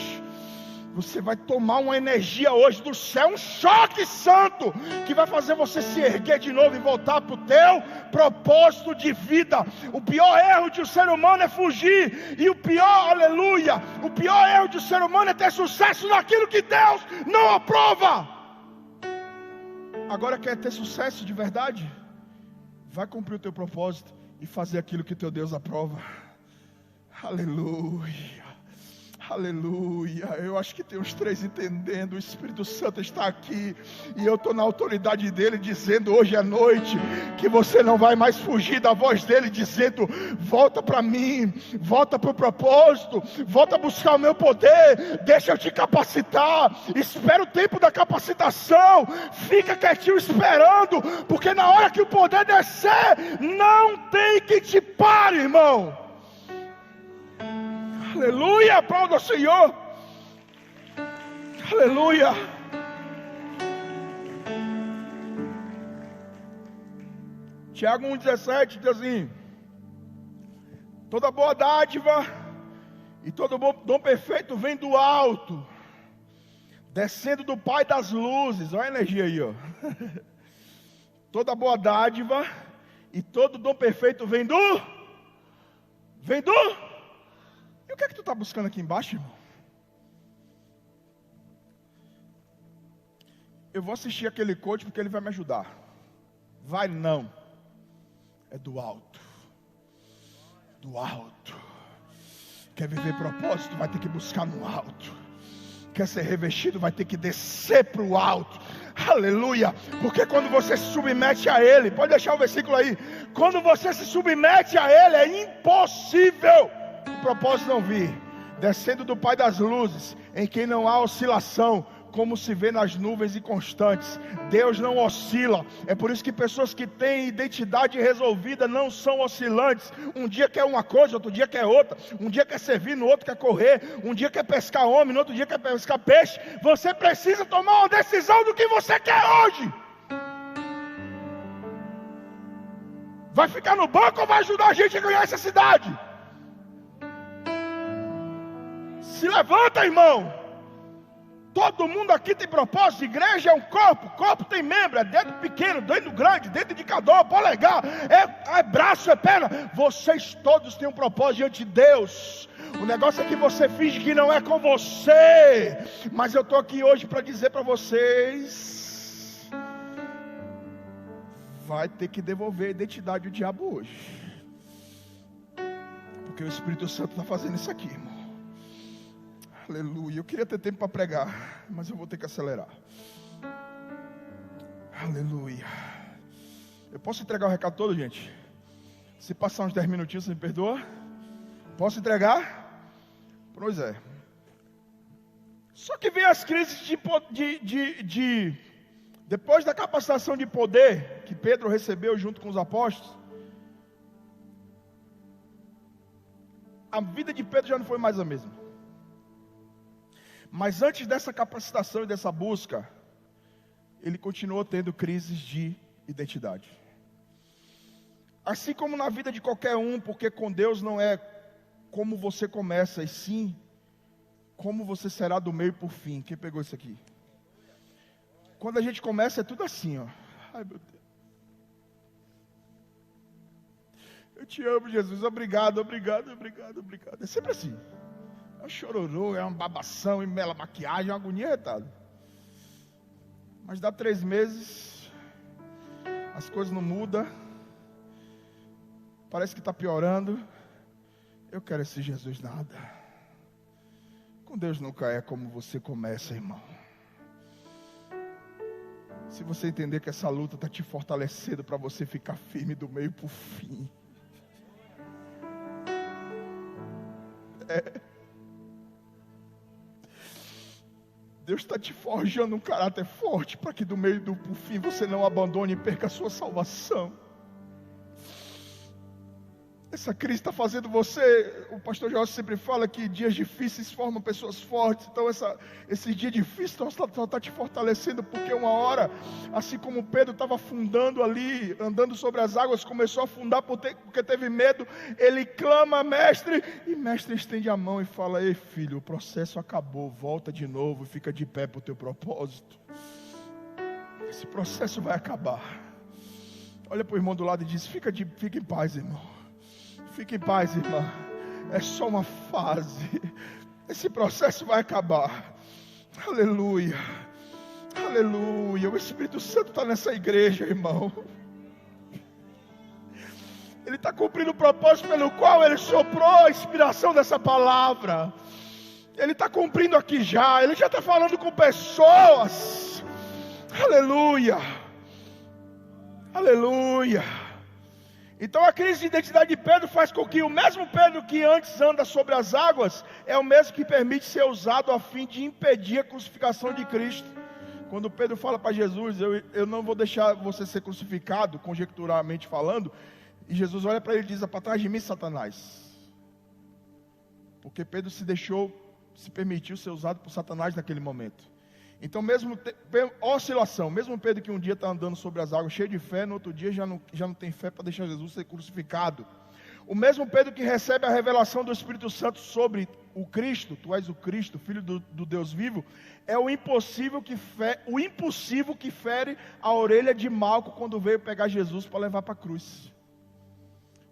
Você vai tomar uma energia hoje do céu, um choque santo, que vai fazer você se erguer de novo e voltar para o teu propósito de vida. O pior erro de um ser humano é fugir. E o pior, aleluia, o pior erro de um ser humano é ter sucesso naquilo que Deus não aprova. Agora quer ter sucesso de verdade? Vai cumprir o teu propósito e fazer aquilo que teu Deus aprova. Aleluia. Aleluia, eu acho que tem uns 3 entendendo. O Espírito Santo está aqui e eu estou na autoridade dele, dizendo hoje à noite que você não vai mais fugir da voz dele, dizendo: volta para mim, volta para o propósito, volta a buscar o meu poder, deixa eu te capacitar. Espera o tempo da capacitação, fica quietinho esperando, porque na hora que o poder descer, não tem que te pare, irmão. Aleluia, aplauda o Senhor. Aleluia. Tiago 1,17 diz assim: toda boa dádiva e todo bom dom perfeito vem do alto, descendo do Pai das luzes. Olha a energia aí, ó. Toda boa dádiva e todo dom perfeito vem do... E o que é que tu está buscando aqui embaixo, irmão? Eu vou assistir aquele coach porque ele vai me ajudar. Vai não. É do alto. Do alto. Quer viver propósito? Vai ter que buscar no alto. Quer ser revestido? Vai ter que descer para o alto. Aleluia. Porque quando você se submete a Ele, pode deixar o versículo aí. Quando você se submete a Ele, é impossível o propósito não vir. Descendo do Pai das luzes, em quem não há oscilação, como se vê nas nuvens inconstantes. Deus não oscila. É por isso que pessoas que têm identidade resolvida não são oscilantes. Um dia quer uma coisa, outro dia quer outra. Um dia quer servir, no outro quer correr. Um dia quer pescar homem, no outro dia quer pescar peixe. Você precisa tomar uma decisão do que você quer hoje. Vai ficar no banco ou vai ajudar a gente a ganhar essa cidade? Se levanta, irmão. Todo mundo aqui tem propósito. Igreja é um corpo. Corpo tem membro. É dedo pequeno, dedo grande, dedo indicador, polegar. É braço, é perna. Vocês todos têm um propósito diante de Deus. O negócio é que você finge que não é com você. Mas eu estou aqui hoje para dizer para vocês: vai ter que devolver a identidade do diabo hoje. Porque o Espírito Santo está fazendo isso aqui, irmão. Aleluia, eu queria ter tempo para pregar, mas eu vou ter que acelerar. Aleluia. Eu posso entregar o recado todo, gente? Se passar uns 10 minutinhos, você me perdoa? Posso entregar? Pois é. Só que vem as crises depois da capacitação de poder que Pedro recebeu junto com os apóstolos. A vida de Pedro já não foi mais a mesma. Mas antes dessa capacitação e dessa busca, ele continuou tendo crises de identidade. Assim como na vida de qualquer um, porque com Deus não é como você começa, e sim como você será do meio por fim. Quem pegou isso aqui? Quando a gente começa é tudo assim, ó. Ai, meu Deus. Eu te amo, Jesus. Obrigado, obrigado, obrigado, obrigado. É sempre assim. É um chororô, é uma babação, e mela maquiagem, é uma agonia retada. Mas dá 3 meses, as coisas não mudam. Parece que está piorando. Eu quero esse Jesus nada. Com Deus nunca é como você começa, irmão. Se você entender que essa luta está te fortalecendo para você ficar firme do meio para o fim. Deus está te forjando um caráter forte para que do meio do fim você não abandone e perca a sua salvação. Essa crise está fazendo você, o pastor Jorge sempre fala que dias difíceis formam pessoas fortes. Então esse dia difícil está te fortalecendo, porque uma hora, assim como Pedro estava afundando ali, andando sobre as águas, começou a afundar porque teve medo. Ele clama, mestre, e mestre estende a mão e fala: ei filho, o processo acabou, volta de novo e fica de pé para o teu propósito. Esse processo vai acabar. Olha para o irmão do lado e diz: fica em paz, irmão. Fique em paz, irmã. É só uma fase. Esse processo vai acabar. Aleluia. Aleluia. O Espírito Santo está nessa igreja, irmão. Ele está cumprindo o propósito pelo qual Ele soprou a inspiração dessa palavra. Ele está cumprindo aqui já. Ele já está falando com pessoas. Aleluia. Aleluia. Então a crise de identidade de Pedro faz com que o mesmo Pedro que antes anda sobre as águas é o mesmo que permite ser usado a fim de impedir a crucificação de Cristo. Quando Pedro fala para Jesus: eu não vou deixar você ser crucificado, conjecturalmente falando, e Jesus olha para ele e diz: para trás de mim, Satanás. Porque Pedro se permitiu ser usado por Satanás naquele momento. Então oscilação, mesmo Pedro que um dia está andando sobre as águas cheio de fé, no outro dia já não tem fé para deixar Jesus ser crucificado. O mesmo Pedro que recebe a revelação do Espírito Santo sobre o Cristo: tu és o Cristo, Filho do Deus vivo, é o impossível que fere a orelha de Malco quando veio pegar Jesus para levar para a cruz.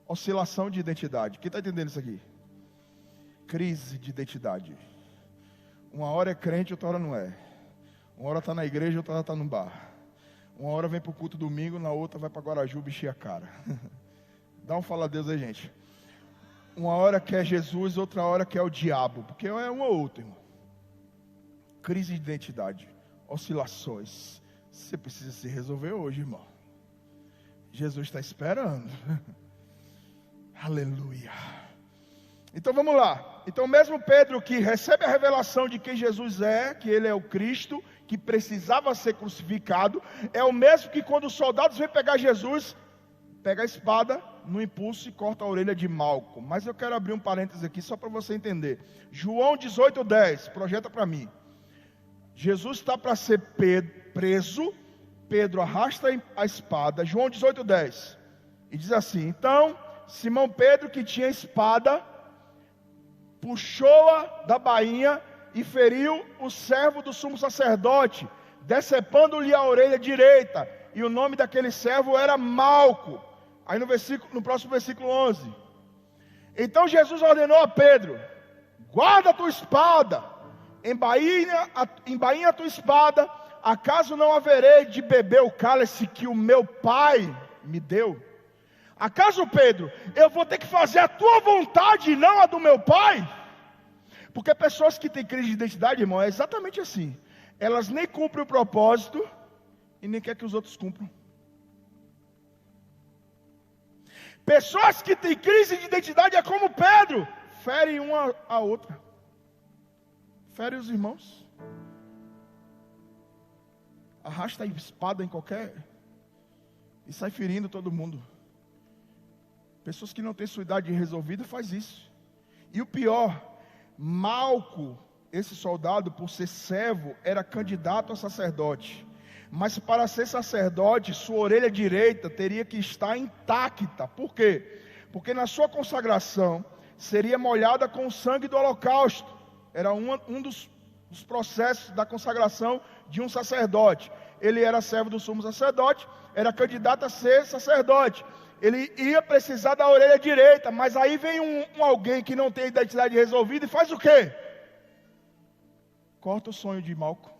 Oscilação de identidade. Quem está entendendo isso aqui? Crise de identidade. Uma hora é crente, outra hora não é. Uma hora está na igreja, outra hora está no bar. Uma hora vem para o culto domingo, na outra vai para Guarajuba encher a cara. Dá um fala a Deus aí, gente. Uma hora quer Jesus, outra hora quer o diabo. Porque é um ou outro, irmão. Crise de identidade. Oscilações. Você precisa se resolver hoje, irmão. Jesus está esperando. Aleluia. Então vamos lá. Então mesmo Pedro que recebe a revelação de quem Jesus é, que Ele é o Cristo, que precisava ser crucificado, é o mesmo que quando os soldados vêm pegar Jesus, pega a espada no impulso e corta a orelha de Malco. Mas eu quero abrir um parênteses aqui só para você entender. João 18:10, projeta para mim. Jesus está para ser preso, Pedro arrasta a espada. João 18:10, e diz assim: então Simão Pedro, que tinha espada, puxou-a da bainha e feriu o servo do sumo sacerdote, decepando-lhe a orelha direita. E o nome daquele servo era Malco. Aí no próximo versículo 11. Então Jesus ordenou a Pedro: guarda a tua espada, embainha a tua espada. Acaso não haverei de beber o cálice que o meu pai me deu? Acaso, Pedro, eu vou ter que fazer a tua vontade e não a do meu pai? Porque pessoas que têm crise de identidade, irmão, é exatamente assim. Elas nem cumprem o propósito e nem querem que os outros cumpram. Pessoas que têm crise de identidade é como Pedro, ferem uma a outra. Ferem os irmãos. Arrasta a espada em qualquer... e sai ferindo todo mundo. Pessoas que não têm sua idade resolvida faz isso. E o pior, Malco, esse soldado, por ser servo, era candidato a sacerdote. Mas para ser sacerdote, sua orelha direita teria que estar intacta. Por quê? Porque na sua consagração seria molhada com o sangue do holocausto. Era um dos processos da consagração de um sacerdote. Ele era servo do sumo sacerdote, era candidato a ser sacerdote. Ele ia precisar da orelha direita, mas aí vem alguém que não tem a identidade resolvida e faz o quê? Corta o sonho de Malco.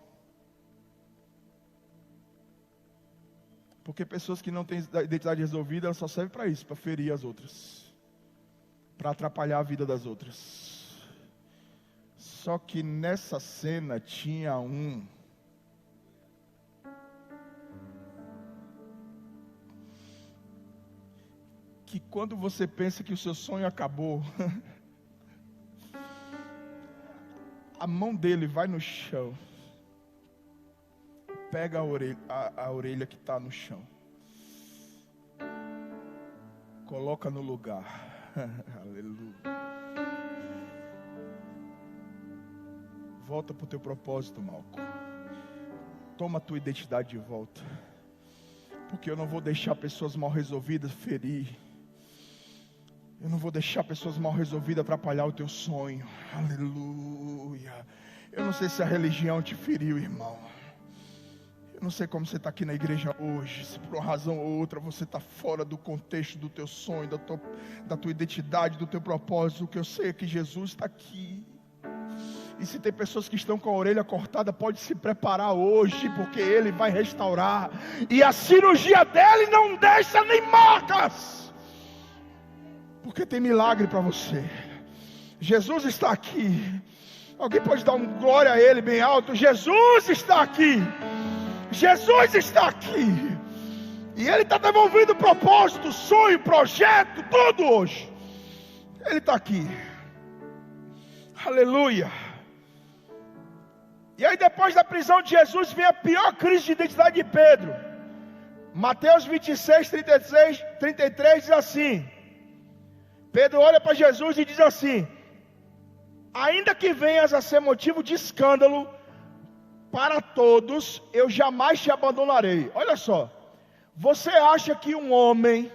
Porque pessoas que não têm a identidade resolvida, elas só servem para isso, para ferir as outras, para atrapalhar a vida das outras. Só que nessa cena tinha que quando você pensa que o seu sonho acabou, a mão dele vai no chão, pega a orelha que está no chão, coloca no lugar. Aleluia. Volta para o teu propósito, Malco. Toma a tua identidade de volta. Porque eu não vou deixar pessoas mal resolvidas ferir. Eu não vou deixar pessoas mal resolvidas atrapalhar o teu sonho. Aleluia. Eu não sei se a religião te feriu, irmão. Eu não sei como você está aqui na igreja hoje. Se por uma razão ou outra você está fora do contexto do teu sonho, da tua identidade, do teu propósito. O que eu sei é que Jesus está aqui. E se tem pessoas que estão com a orelha cortada, pode se preparar hoje, porque Ele vai restaurar. E a cirurgia dele não deixa nem marcas, porque tem milagre para você. Jesus está aqui. Alguém pode dar um glória a Ele bem alto? Jesus está aqui. Jesus está aqui. E Ele está devolvendo propósito, sonho, projeto, tudo hoje. Ele está aqui. Aleluia. E aí depois da prisão de Jesus vem a pior crise de identidade de Pedro. Mateus 26, 33 diz assim. Pedro olha para Jesus e diz assim: ainda que venhas a ser motivo de escândalo para todos, eu jamais te abandonarei. Olha só. Você acha que um homem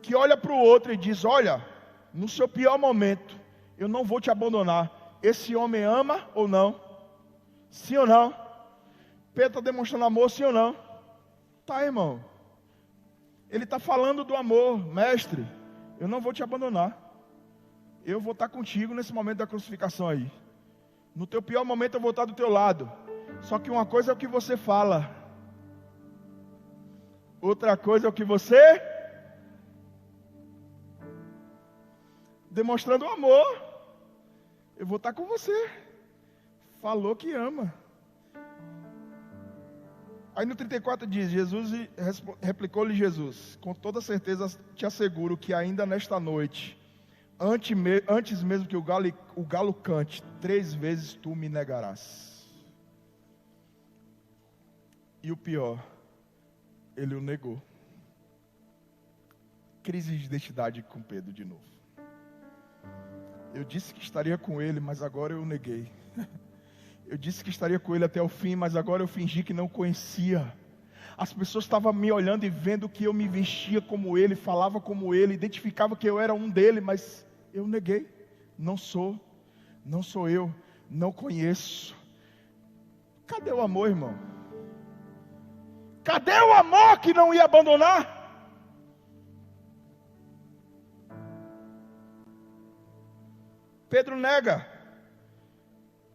que olha para o outro e diz: olha, no seu pior momento eu não vou te abandonar, esse homem ama ou não? Sim ou não? Pedro está demonstrando amor, sim ou não? Tá, irmão. Ele está falando do amor. Mestre, eu não vou te abandonar. Eu vou estar contigo nesse momento da crucificação aí. No teu pior momento eu vou estar do teu lado. Só que uma coisa é o que você fala, outra coisa é o que você... Demonstrando amor. Eu vou estar com você. Falou que ama. Aí no 34 diz: Jesus replicou-lhe Jesus: com toda certeza te asseguro que ainda nesta noite, antes mesmo que o galo cante, 3 vezes tu me negarás. E o pior, ele o negou. Crise de identidade com Pedro de novo. Eu disse que estaria com ele, mas agora eu o neguei. Eu disse que estaria com ele até o fim, mas agora eu fingi que não conhecia. As pessoas estavam me olhando e vendo que eu me vestia como ele, falava como ele, identificava que eu era um dele, mas eu neguei. Não sou eu, não conheço. Cadê o amor, irmão? Cadê o amor que não ia abandonar? Pedro nega.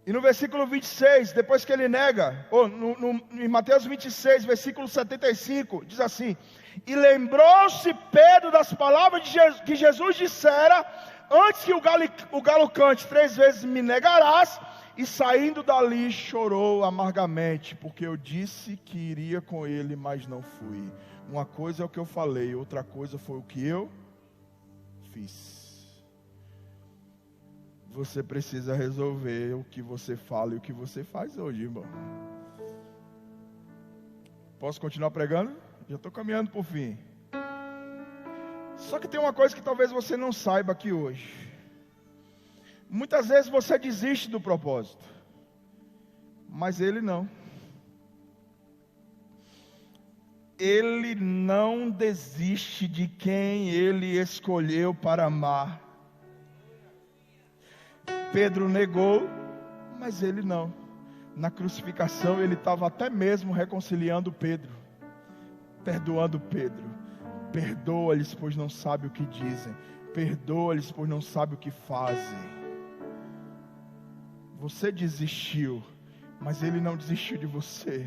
E no versículo 26, depois que ele nega, em Mateus 26, versículo 75, diz assim: e lembrou-se Pedro das palavras que Jesus dissera: antes que o galo cante, 3 vezes me negarás. E saindo dali chorou amargamente, porque eu disse que iria com ele, mas não fui. Uma coisa é o que eu falei, outra coisa foi o que eu fiz. Você precisa resolver o que você fala e o que você faz hoje, irmão. Posso continuar pregando? Já estou caminhando para o fim. Só que tem uma coisa que talvez você não saiba aqui hoje. Muitas vezes você desiste do propósito, mas ele não. Ele não desiste de quem Ele escolheu para amar. Pedro negou, mas ele não. Na crucificação ele estava até mesmo reconciliando Pedro, perdoando Pedro. Perdoa-lhes, pois não sabem o que dizem. Perdoa-lhes, pois não sabem o que fazem. Você desistiu, mas Ele não desistiu de você.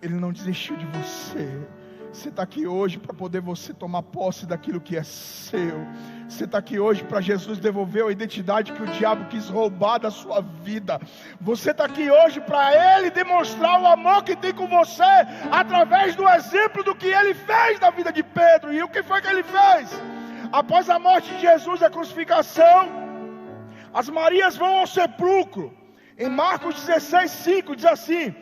Ele não desistiu de você. Você está aqui hoje para poder você tomar posse daquilo que é seu. Você está aqui hoje para Jesus devolver a identidade que o diabo quis roubar da sua vida. Você está aqui hoje para Ele demonstrar o amor que tem com você, através do exemplo do que Ele fez na vida de Pedro. E o que foi que Ele fez? Após a morte de Jesus, a crucificação, as Marias vão ao sepulcro. Em Marcos 16:5 diz assim: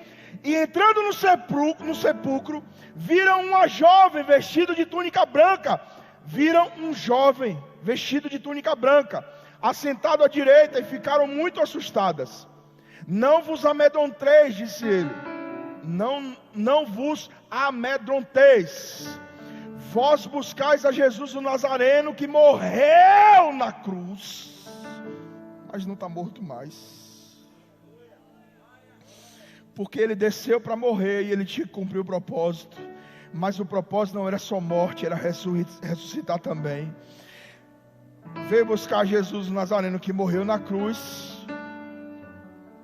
e entrando no sepulcro, viram uma jovem vestida de túnica branca. Viram um jovem vestido de túnica branca, assentado à direita, e ficaram muito assustadas. Não vos amedronteis, disse ele. Não vos amedronteis. Vós buscais a Jesus o Nazareno, que morreu na cruz, mas não está morto mais. Porque ele desceu para morrer e ele tinha que cumprir o propósito. Mas o propósito não era só morte, era ressuscitar também. Veio buscar Jesus o Nazareno, que morreu na cruz.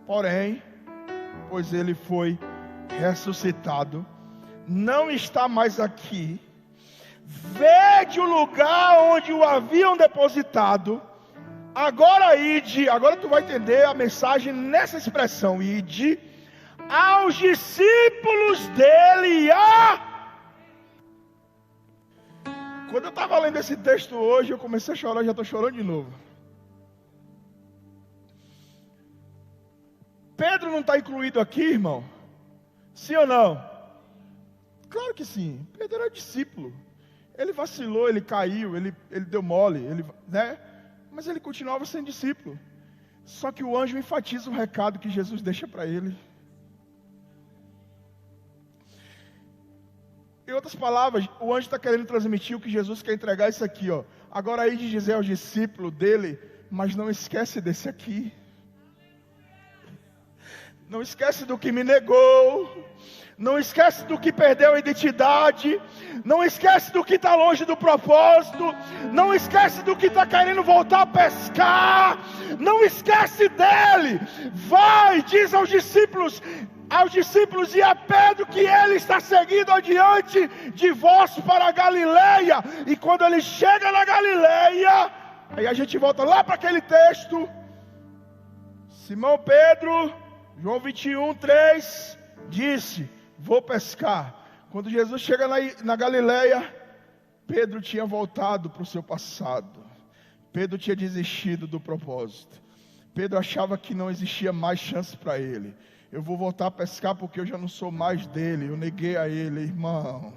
Porém, pois ele foi ressuscitado, não está mais aqui. Vede o lugar onde o haviam depositado. Agora ide, agora tu vai entender a mensagem nessa expressão: ide aos discípulos dele. Quando eu estava lendo esse texto hoje, eu comecei a chorar, já estou chorando de novo. Pedro não está incluído aqui, irmão? Sim ou não? Claro que sim. Pedro era discípulo. Ele vacilou, ele caiu, ele deu mole, né? Mas ele continuava sendo discípulo. Só que o anjo enfatiza o recado que Jesus deixa para ele. Em outras palavras, o anjo está querendo transmitir o que Jesus quer entregar, isso aqui, ó. Agora aí de dizer aos discípulos dele, mas não esquece desse aqui. Não esquece do que me negou. Não esquece do que perdeu a identidade. Não esquece do que está longe do propósito. Não esquece do que está querendo voltar a pescar. Não esquece dele. Vai, diz aos discípulos e a Pedro que ele está seguindo adiante de vós para a Galileia. E quando ele chega na Galileia, aí a gente volta lá para aquele texto. Simão Pedro, João 21:3, disse: vou pescar. Quando Jesus chega na Galileia, Pedro tinha voltado para o seu passado. Pedro tinha desistido do propósito. Pedro achava que não existia mais chance para ele. Eu vou voltar a pescar porque eu já não sou mais dele. Eu neguei a ele. Irmão,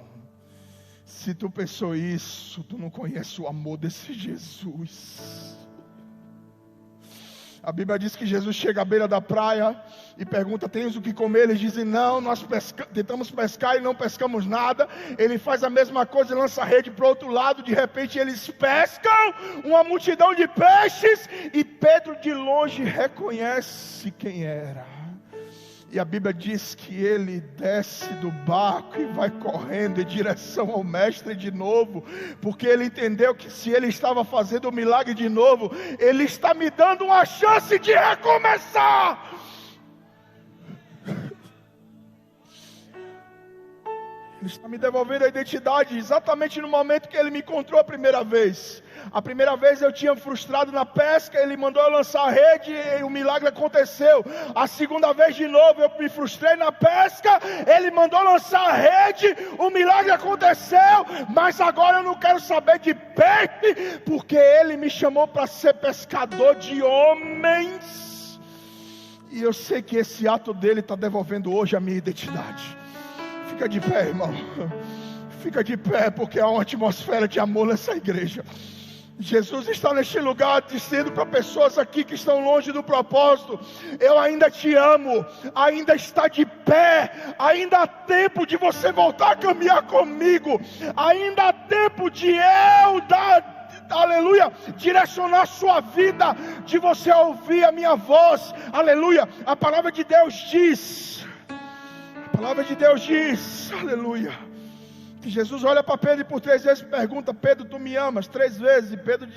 se tu pensou isso, tu não conhece o amor desse Jesus. A Bíblia diz que Jesus chega à beira da praia e pergunta: tens o que comer? Eles dizem: não, nós tentamos pescar e não pescamos nada. Ele faz a mesma coisa e lança a rede para o outro lado. De repente eles pescam uma multidão de peixes, e Pedro de longe reconhece quem era. E a Bíblia diz que ele desce do barco e vai correndo em direção ao mestre de novo, porque ele entendeu que se ele estava fazendo o milagre de novo, ele está me dando uma chance de recomeçar. Ele está me devolvendo a identidade exatamente no momento que ele me encontrou a primeira vez. A primeira vez eu tinha frustrado na pesca, ele mandou eu lançar a rede e o milagre aconteceu. A segunda vez de novo eu me frustrei na pesca, ele mandou lançar a rede, o milagre aconteceu. Mas agora eu não quero saber de peixe, porque ele me chamou para ser pescador de homens. E eu sei que esse ato dele está devolvendo hoje a minha identidade. Fica de pé, irmão. Fica de pé, porque há uma atmosfera de amor nessa igreja. Jesus está neste lugar dizendo para pessoas aqui que estão longe do propósito: eu ainda te amo, ainda está de pé, ainda há tempo de você voltar a caminhar comigo, ainda há tempo de eu dar, aleluia, direcionar a sua vida, de você ouvir a minha voz, aleluia. A palavra de Deus diz, aleluia, que Jesus olha para Pedro e por 3 vezes pergunta: Pedro, tu me amas? 3 vezes, e Pedro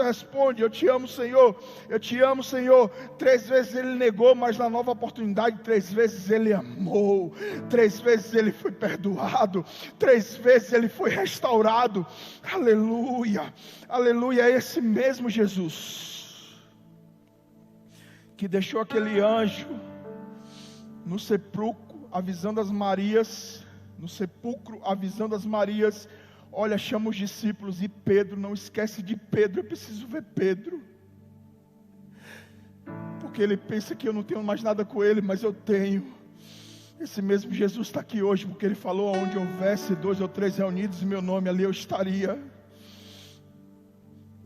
responde: eu te amo, Senhor, eu te amo, Senhor. 3 vezes ele negou, mas na nova oportunidade 3 vezes ele amou, 3 vezes ele foi perdoado, 3 vezes ele foi restaurado. Aleluia, aleluia. É esse mesmo Jesus que deixou aquele anjo no sepulcro avisando as Marias, olha, chama os discípulos, e Pedro, não esquece de Pedro, eu preciso ver Pedro, porque ele pensa que eu não tenho mais nada com ele, mas eu tenho. Esse mesmo Jesus está aqui hoje, porque ele falou: onde houvesse 2 ou 3 reunidos em meu nome, ali eu estaria.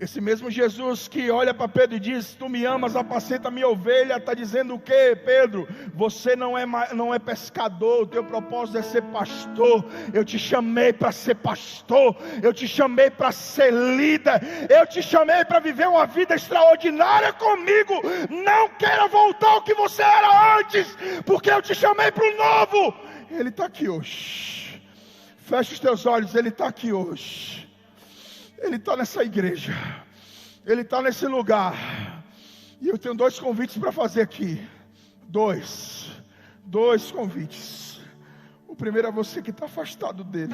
Esse mesmo Jesus que olha para Pedro e diz: tu me amas, apacenta a minha ovelha, está dizendo o que, Pedro? Você não é pescador, o teu propósito é ser pastor. Eu te chamei para ser pastor, eu te chamei para ser líder, eu te chamei para viver uma vida extraordinária comigo. Não queira voltar ao que você era antes, porque eu te chamei para o novo. Ele está aqui hoje. Fecha os teus olhos, ele está aqui hoje. Ele está nessa igreja, ele está nesse lugar, e eu tenho 2 convites para fazer aqui. Dois convites. O primeiro é você que está afastado dele,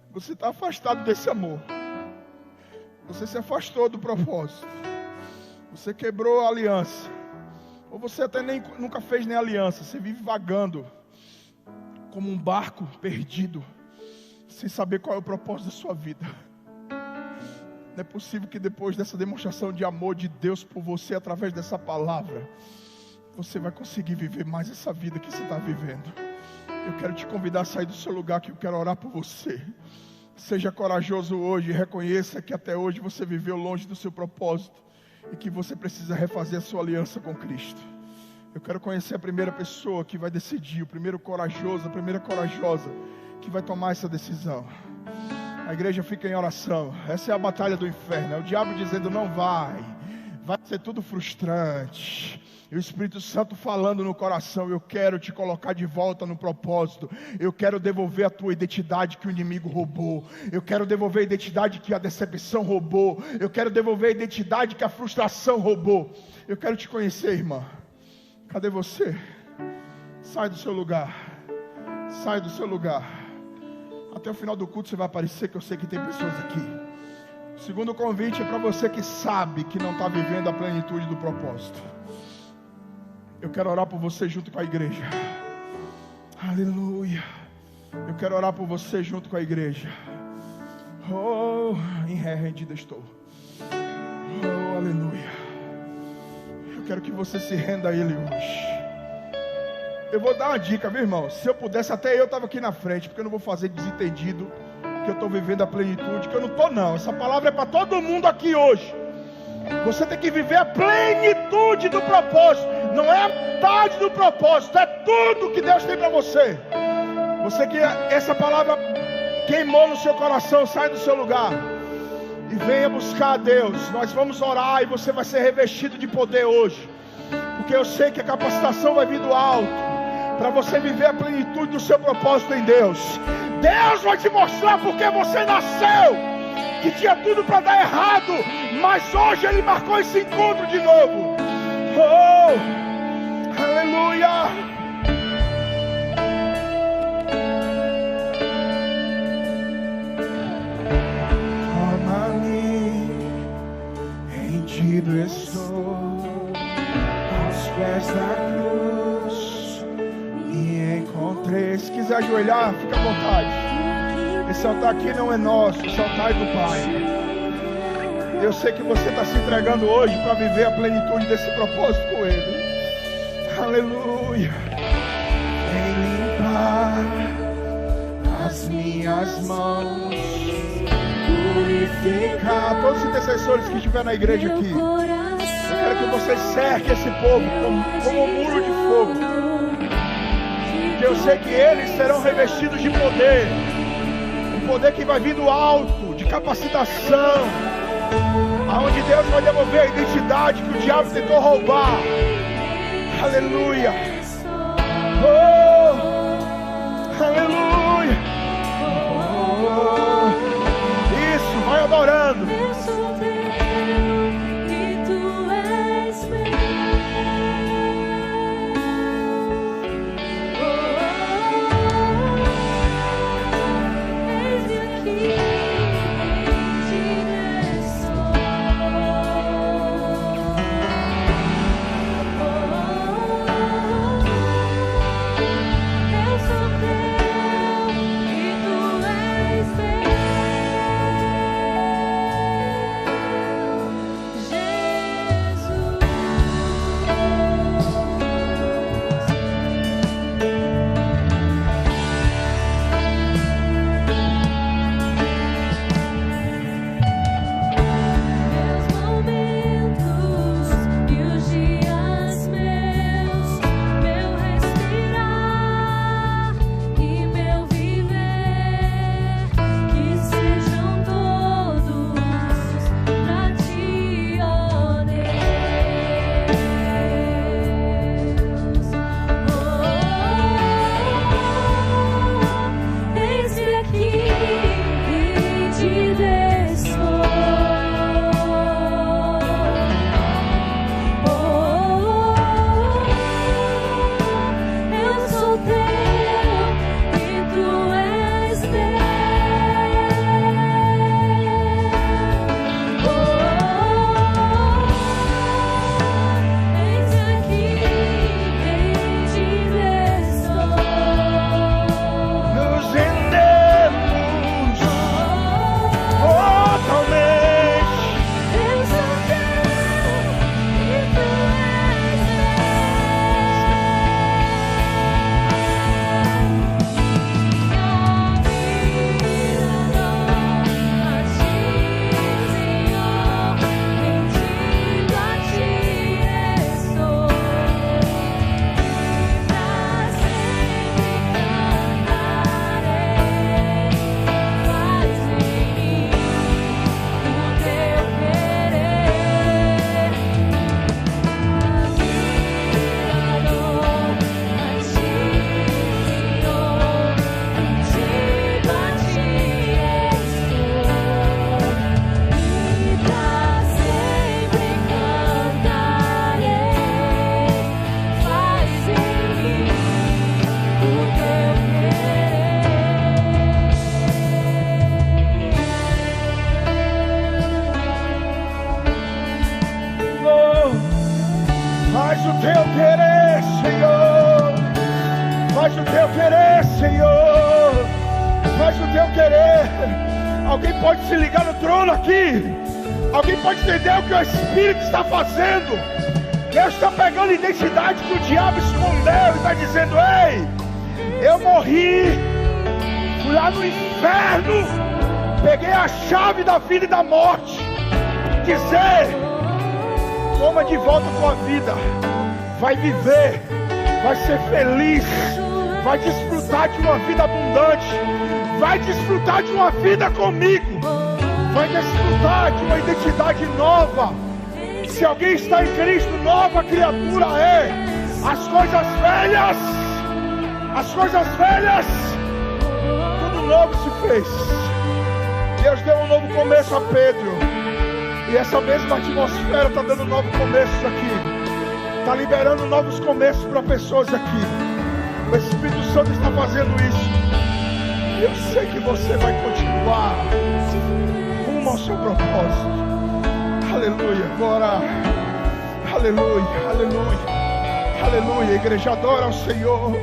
você está afastado desse amor, você se afastou do propósito, você quebrou a aliança, ou você até nunca fez nem aliança, você vive vagando como um barco perdido, sem saber qual é o propósito da sua vida. Não é possível que depois dessa demonstração de amor de Deus por você, através dessa palavra, você vai conseguir viver mais essa vida que você está vivendo. Eu quero te convidar a sair do seu lugar, que eu quero orar por você. Seja corajoso hoje e reconheça que até hoje você viveu longe do seu propósito, e que você precisa refazer a sua aliança com Cristo. Eu quero conhecer a primeira pessoa que vai decidir, o primeiro corajoso, a primeira corajosa que vai tomar essa decisão. A igreja fica em oração. Essa é a batalha do inferno, é o diabo dizendo: não vai ser tudo frustrante. E o Espírito Santo falando no coração: eu quero te colocar de volta no propósito, eu quero devolver a tua identidade que o inimigo roubou, eu quero devolver a identidade que a decepção roubou, eu quero devolver a identidade que a frustração roubou. Eu quero te conhecer, irmã. Cadê você? Sai do seu lugar, sai do seu lugar. Até o final do culto você vai aparecer, que eu sei que tem pessoas aqui. O segundo convite é para você que sabe que não está vivendo a plenitude do propósito. Eu quero orar por você junto com a igreja. Aleluia. Eu quero orar por você junto com a igreja. Oh, em ré rendida estou. Oh, aleluia. Eu quero que você se renda a Ele hoje. Eu vou dar uma dica, meu irmão. Se eu pudesse, até eu estava aqui na frente, porque eu não vou fazer desentendido que eu estou vivendo a plenitude, que eu não estou não. Essa palavra é para todo mundo aqui hoje. Você tem que viver a plenitude do propósito. Não é a metade do propósito, é tudo que Deus tem para você. Você que essa palavra queimou no seu coração, sai do seu lugar e venha buscar a Deus. Nós vamos orar e você vai ser revestido de poder hoje, porque eu sei que a capacitação vai vir do alto, para você viver a plenitude do seu propósito em Deus. Deus vai te mostrar porque você nasceu, que tinha tudo para dar errado, mas hoje Ele marcou esse encontro de novo. Oh, aleluia. Toma-me, rendido estou aos pés da cruz, me encontrei. Se quiser ajoelhar, fica à vontade. Esse altar aqui não é nosso, esse altar é do Pai. Eu sei que você está se entregando hoje para viver a plenitude desse propósito com Ele. Aleluia. Vem limpar as minhas mãos, purificar Todos os intercessores que estiverem na igreja aqui, eu quero que vocês cerquem esse povo como um muro de fogo. Que eu sei que eles serão revestidos de poder. Um poder que vai vir do alto, de capacitação, aonde Deus vai devolver a identidade que o diabo tentou roubar. Aleluia. Oh, aleluia. Oh, isso, vai adorando. Alguém pode se ligar no trono aqui? Alguém pode entender o que o Espírito está fazendo? Deus está pegando a identidade que o diabo escondeu e está dizendo: ei, eu morri, fui lá no inferno, peguei a chave da vida e da morte. Dizer: toma de volta a tua vida, vai viver, vai ser feliz, vai desfrutar de uma vida abundante, vai desfrutar de uma vida comigo, vai desfrutar de uma identidade nova. Se alguém está em Cristo, nova criatura é. As coisas velhas, tudo novo se fez. Deus deu um novo começo a Pedro, e essa mesma atmosfera está dando novos começos aqui, está liberando novos começos para pessoas aqui. O Espírito Santo está fazendo isso. Eu sei que você vai continuar rumo ao seu propósito. Aleluia, agora. Aleluia, aleluia, aleluia. Igreja, adora ao Senhor.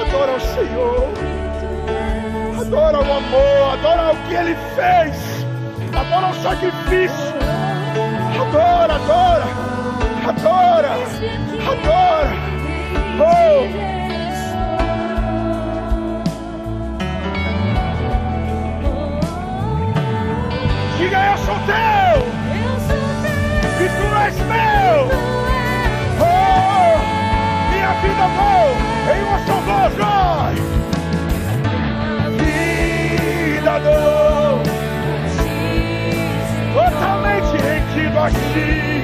Adora ao Senhor. Adora o amor, adora o que Ele fez. Adora o sacrifício. Adora, adora, adora, adora. Oh! Diga são boas, vai! Vida dou, totalmente rendido a ti.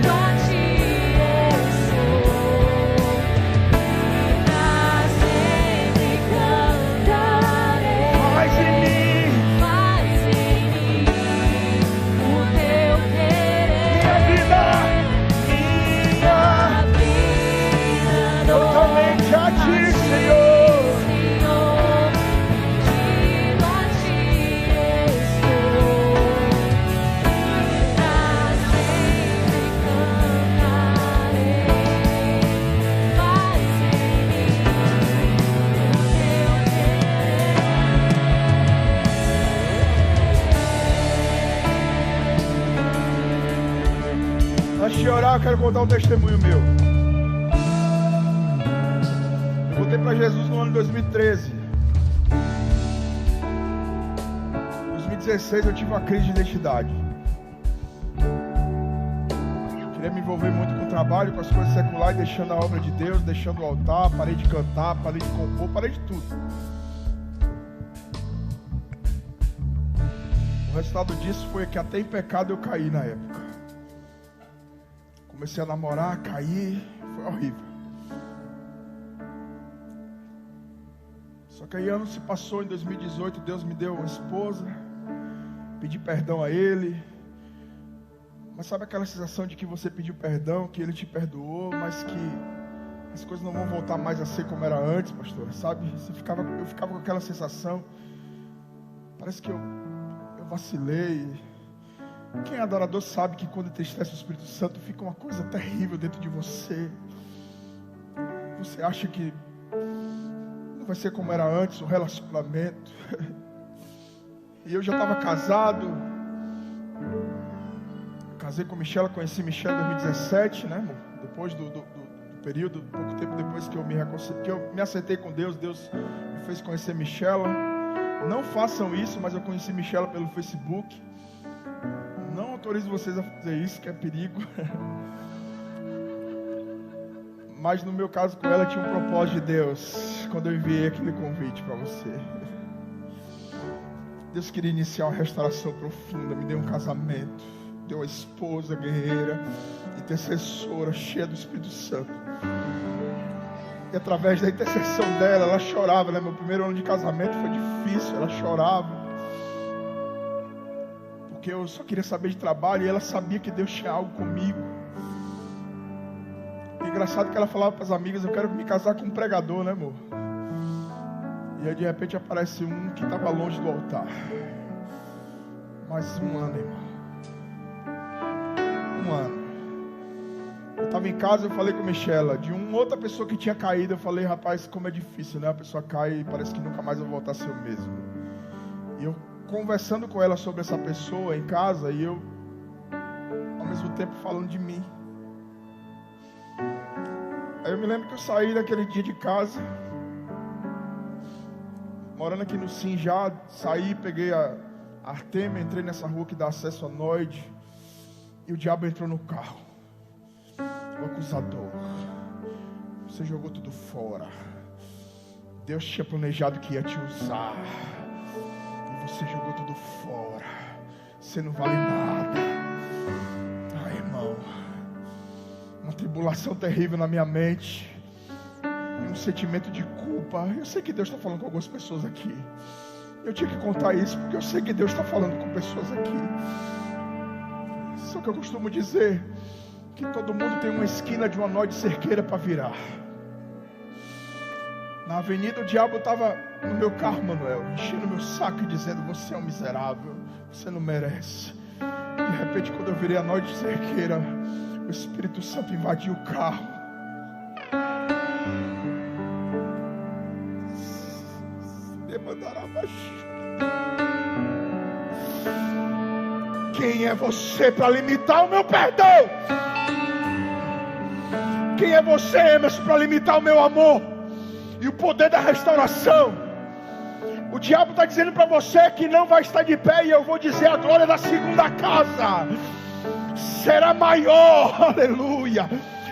Eu quero contar um testemunho meu. Eu voltei para Jesus no ano de 2013. Em 2016 eu tive uma crise de identidade. Queria me envolver muito com o trabalho, com as coisas seculares, deixando a obra de Deus, deixando o altar, parei de cantar, parei de compor, parei de tudo. O resultado disso foi que até em pecado eu caí na época. Comecei a namorar, caí, foi horrível. Só que aí ano se passou, em 2018, Deus me deu uma esposa, pedi perdão a Ele. Mas sabe aquela sensação de que você pediu perdão, que Ele te perdoou, mas que as coisas não vão voltar mais a ser como era antes, pastor, sabe? Eu ficava com aquela sensação, parece que eu vacilei. Quem é adorador sabe que quando entristece o Espírito Santo fica uma coisa terrível dentro de você. Você acha que não vai ser como era antes o relacionamento. E eu já estava casado. Casei com Michela, conheci Michela em 2017, né? Depois do período, pouco tempo depois que eu me aceitei com Deus, Deus me fez conhecer Michela. Não façam isso, mas eu conheci Michela pelo Facebook. Não autorizo vocês a fazer isso, que é perigo. Mas no meu caso com ela tinha um propósito de Deus, quando eu enviei aquele convite para você. Deus queria iniciar uma restauração profunda, me deu um casamento, deu uma esposa guerreira, intercessora, cheia do Espírito Santo. E através da intercessão dela, ela chorava, né? Meu primeiro ano de casamento foi difícil, ela chorava. Porque eu só queria saber de trabalho e ela sabia que Deus tinha algo comigo. E engraçado que ela falava para as amigas, eu quero me casar com um pregador, né, amor? E aí de repente aparece um que estava longe do altar. Mais um ano, irmão. Um ano. Eu estava em casa, eu falei com a Michela, de uma outra pessoa que tinha caído, eu falei, rapaz, como é difícil, né? A pessoa cai e parece que nunca mais vai voltar a ser o mesmo. E eu conversando com ela sobre essa pessoa em casa, e eu ao mesmo tempo falando de mim. Aí eu me lembro que eu saí daquele dia de casa, morando aqui no Sim já, saí, peguei a Artemia, entrei nessa rua que dá acesso a Noide, e o diabo entrou no carro. O acusador, você jogou tudo fora. Deus tinha planejado que ia te usar. Você jogou tudo fora. Você não vale nada. Ai, irmão, uma tribulação terrível na minha mente, um sentimento de culpa. Eu sei que Deus está falando com algumas pessoas aqui. Eu tinha que contar isso porque eu sei que Deus está falando com pessoas aqui. Só que eu costumo dizer que todo mundo tem uma esquina de uma nó de cerqueira para virar. Na avenida o diabo estava no meu carro, Manuel, enchendo meu saco e dizendo, você é um miserável, você não merece. De repente, quando eu virei a nó de cerqueira, o Espírito Santo invadiu o carro. Quem é você para limitar o meu perdão? Quem é você, Emerson, para limitar o meu amor e o poder da restauração? O diabo está dizendo para você que não vai estar de pé, e eu vou dizer, a glória da segunda casa será maior, aleluia,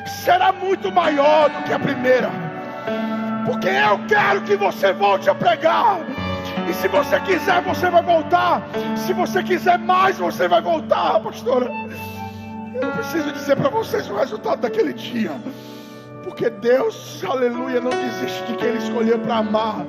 será muito maior do que a primeira, porque eu quero que você volte a pregar. E se você quiser, você vai voltar. Se você quiser mais, você vai voltar, pastora. Eu não preciso dizer para vocês o resultado daquele dia, porque Deus, aleluia, não desiste de quem Ele escolheu para amar.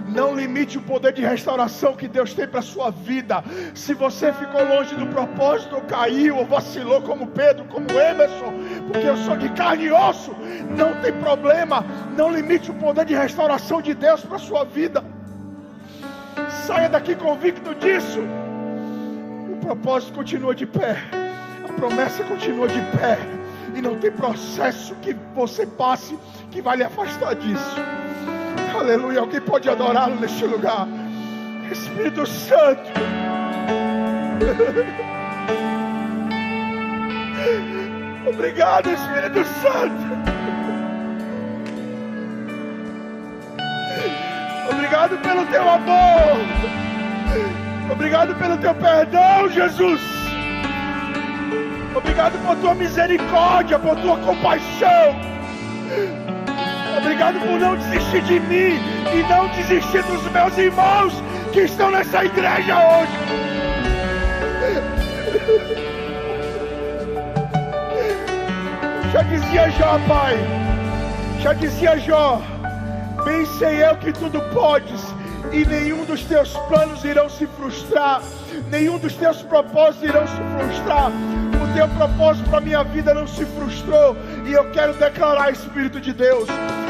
Não limite o poder de restauração que Deus tem para a sua vida. Se você ficou longe do propósito, ou caiu, ou vacilou como Pedro, como Emerson, porque eu sou de carne e osso, não tem problema. Não limite o poder de restauração de Deus para a sua vida. Saia daqui convicto disso. O propósito continua de pé, a promessa continua de pé, e não tem processo que você passe que vai lhe afastar disso. Aleluia. Alguém pode adorá-lo neste lugar? Espírito Santo, obrigado, Espírito Santo. Obrigado pelo teu amor. Obrigado pelo teu perdão, Jesus. Obrigado por tua misericórdia, por tua compaixão. Obrigado por não desistir de mim e não desistir dos meus irmãos que estão nessa igreja hoje. Já dizia Jó, Pai. Já dizia Jó: bem sei eu que tudo podes, e nenhum dos teus planos irão se frustrar, nenhum dos teus propósitos irão se frustrar. O teu propósito para a minha vida não se frustrou, e eu quero declarar, Espírito de Deus,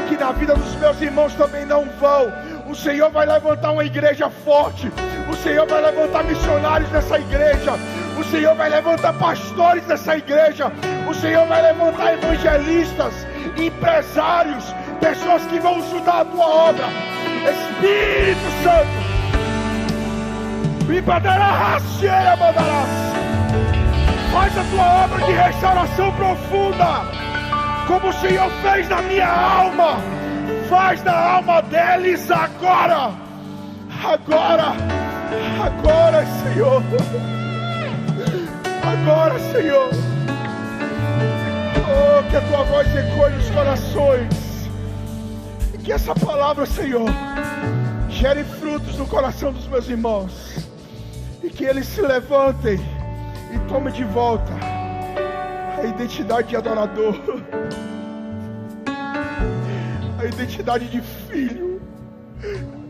que na vida dos meus irmãos também não vão. O Senhor vai levantar uma igreja forte, o Senhor vai levantar missionários nessa igreja, o Senhor vai levantar pastores nessa igreja, o Senhor vai levantar evangelistas, empresários, pessoas que vão ajudar a tua obra. Espírito Santo, faz a tua obra de restauração profunda, como o Senhor fez na minha alma. Faz na alma deles agora, agora, agora, Senhor, agora, Senhor. Oh, que a tua voz ecoe nos corações, e que essa palavra, Senhor, gere frutos no coração dos meus irmãos, e que eles se levantem e tomem de volta a identidade de adorador, a identidade de filho,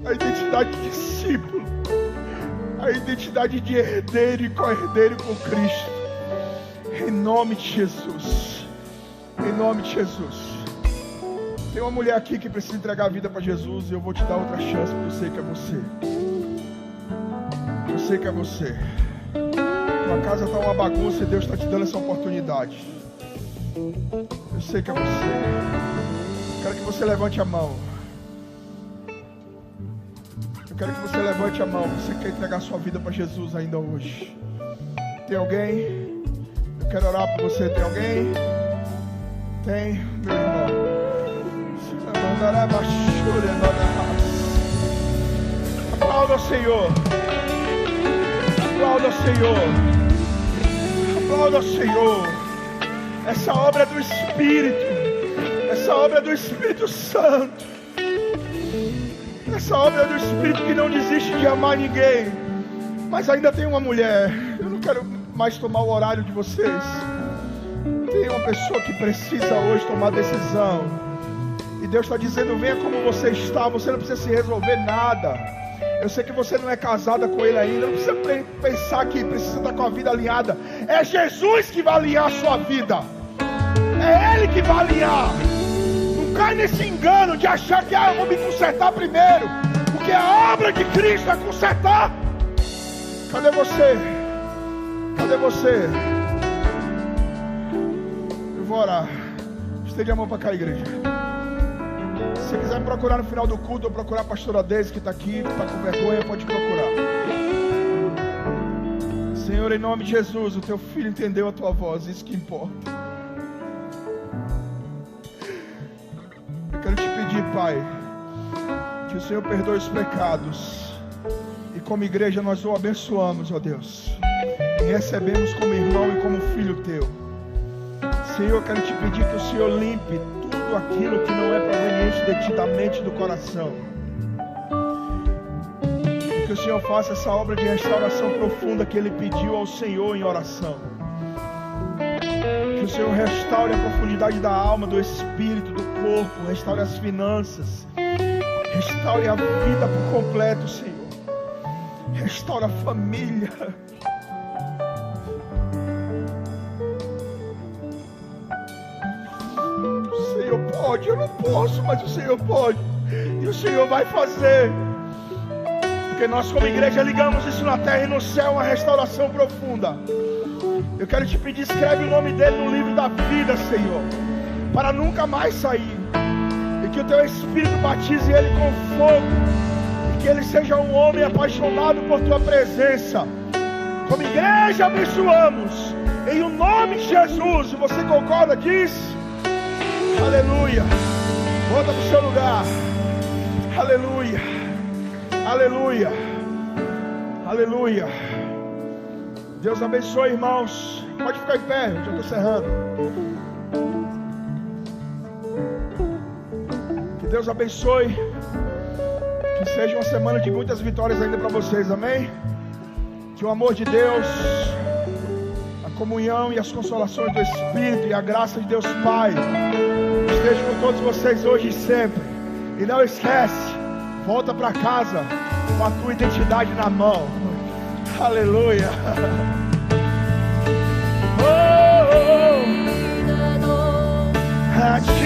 a identidade de discípulo, a identidade de herdeiro e co-herdeiro com Cristo. Em nome de Jesus, em nome de Jesus. Tem uma mulher aqui que precisa entregar a vida para Jesus, e eu vou te dar outra chance, porque eu sei que é você. Eu sei que é você. Tua casa está uma bagunça e Deus está te dando essa oportunidade. Eu sei que é você. Quero que você levante a mão. Eu quero que você levante a mão. Você quer entregar sua vida para Jesus ainda hoje? Tem alguém? Eu quero orar por você. Tem alguém? Tem, meu irmão. Aplauda o Senhor. Aplauda o Senhor. Aplauda o Senhor. Essa obra é do Espírito. Essa obra é do Espírito Santo. Essa obra é do Espírito que não desiste de amar ninguém. Mas ainda tem uma mulher. Eu não quero mais tomar o horário de vocês. Tem uma pessoa que precisa hoje tomar decisão. E Deus está dizendo: venha como você está. Você não precisa se resolver nada. Eu sei que você não é casada com Ele ainda. Não precisa pensar que precisa estar com a vida alinhada. É Jesus que vai alinhar a sua vida. É Ele que vai alinhar. Não cai nesse engano de achar que eu vou me consertar primeiro, porque a obra de Cristo é consertar. Cadê você? Cadê você? Eu vou orar. Estende a mão para cá, igreja. Se você quiser me procurar no final do culto, ou procurar a pastora Deise que está aqui, que está com vergonha, pode procurar. Senhor, em nome de Jesus, o teu filho entendeu a tua voz, isso que importa. Eu quero te pedir, Pai, que o Senhor perdoe os pecados, e como igreja nós o abençoamos, ó Deus, e recebemos como irmão e como filho teu. Senhor, eu quero te pedir que o Senhor limpe tudo tudo aquilo que não é proveniente de ti, da mente, do coração. E que o Senhor faça essa obra de restauração profunda que Ele pediu ao Senhor em oração. Que o Senhor restaure a profundidade da alma, do espírito, do corpo, restaure as finanças, restaure a vida por completo, Senhor. Restaura a família. O Senhor pode, eu não posso, mas o Senhor pode. E o Senhor vai fazer. Porque nós como igreja ligamos isso na terra e no céu, uma restauração profunda. Eu quero te pedir, escreve o nome dele no livro da vida, Senhor, para nunca mais sair. E que o teu Espírito batize ele com fogo. E que ele seja um homem apaixonado por tua presença. Como igreja abençoamos, em o nome de Jesus. E você concorda, diz? Aleluia. Volta para o seu lugar. Aleluia. Aleluia. Aleluia. Deus abençoe, irmãos. Pode ficar em pé, eu estou encerrando. Que Deus abençoe. Que seja uma semana de muitas vitórias ainda para vocês, amém? Que o amor de Deus, a comunhão e as consolações do Espírito e a graça de Deus Pai esteja com todos vocês hoje e sempre. E não esquece, volta para casa com a tua identidade na mão. Aleluia. Oh, oh, oh.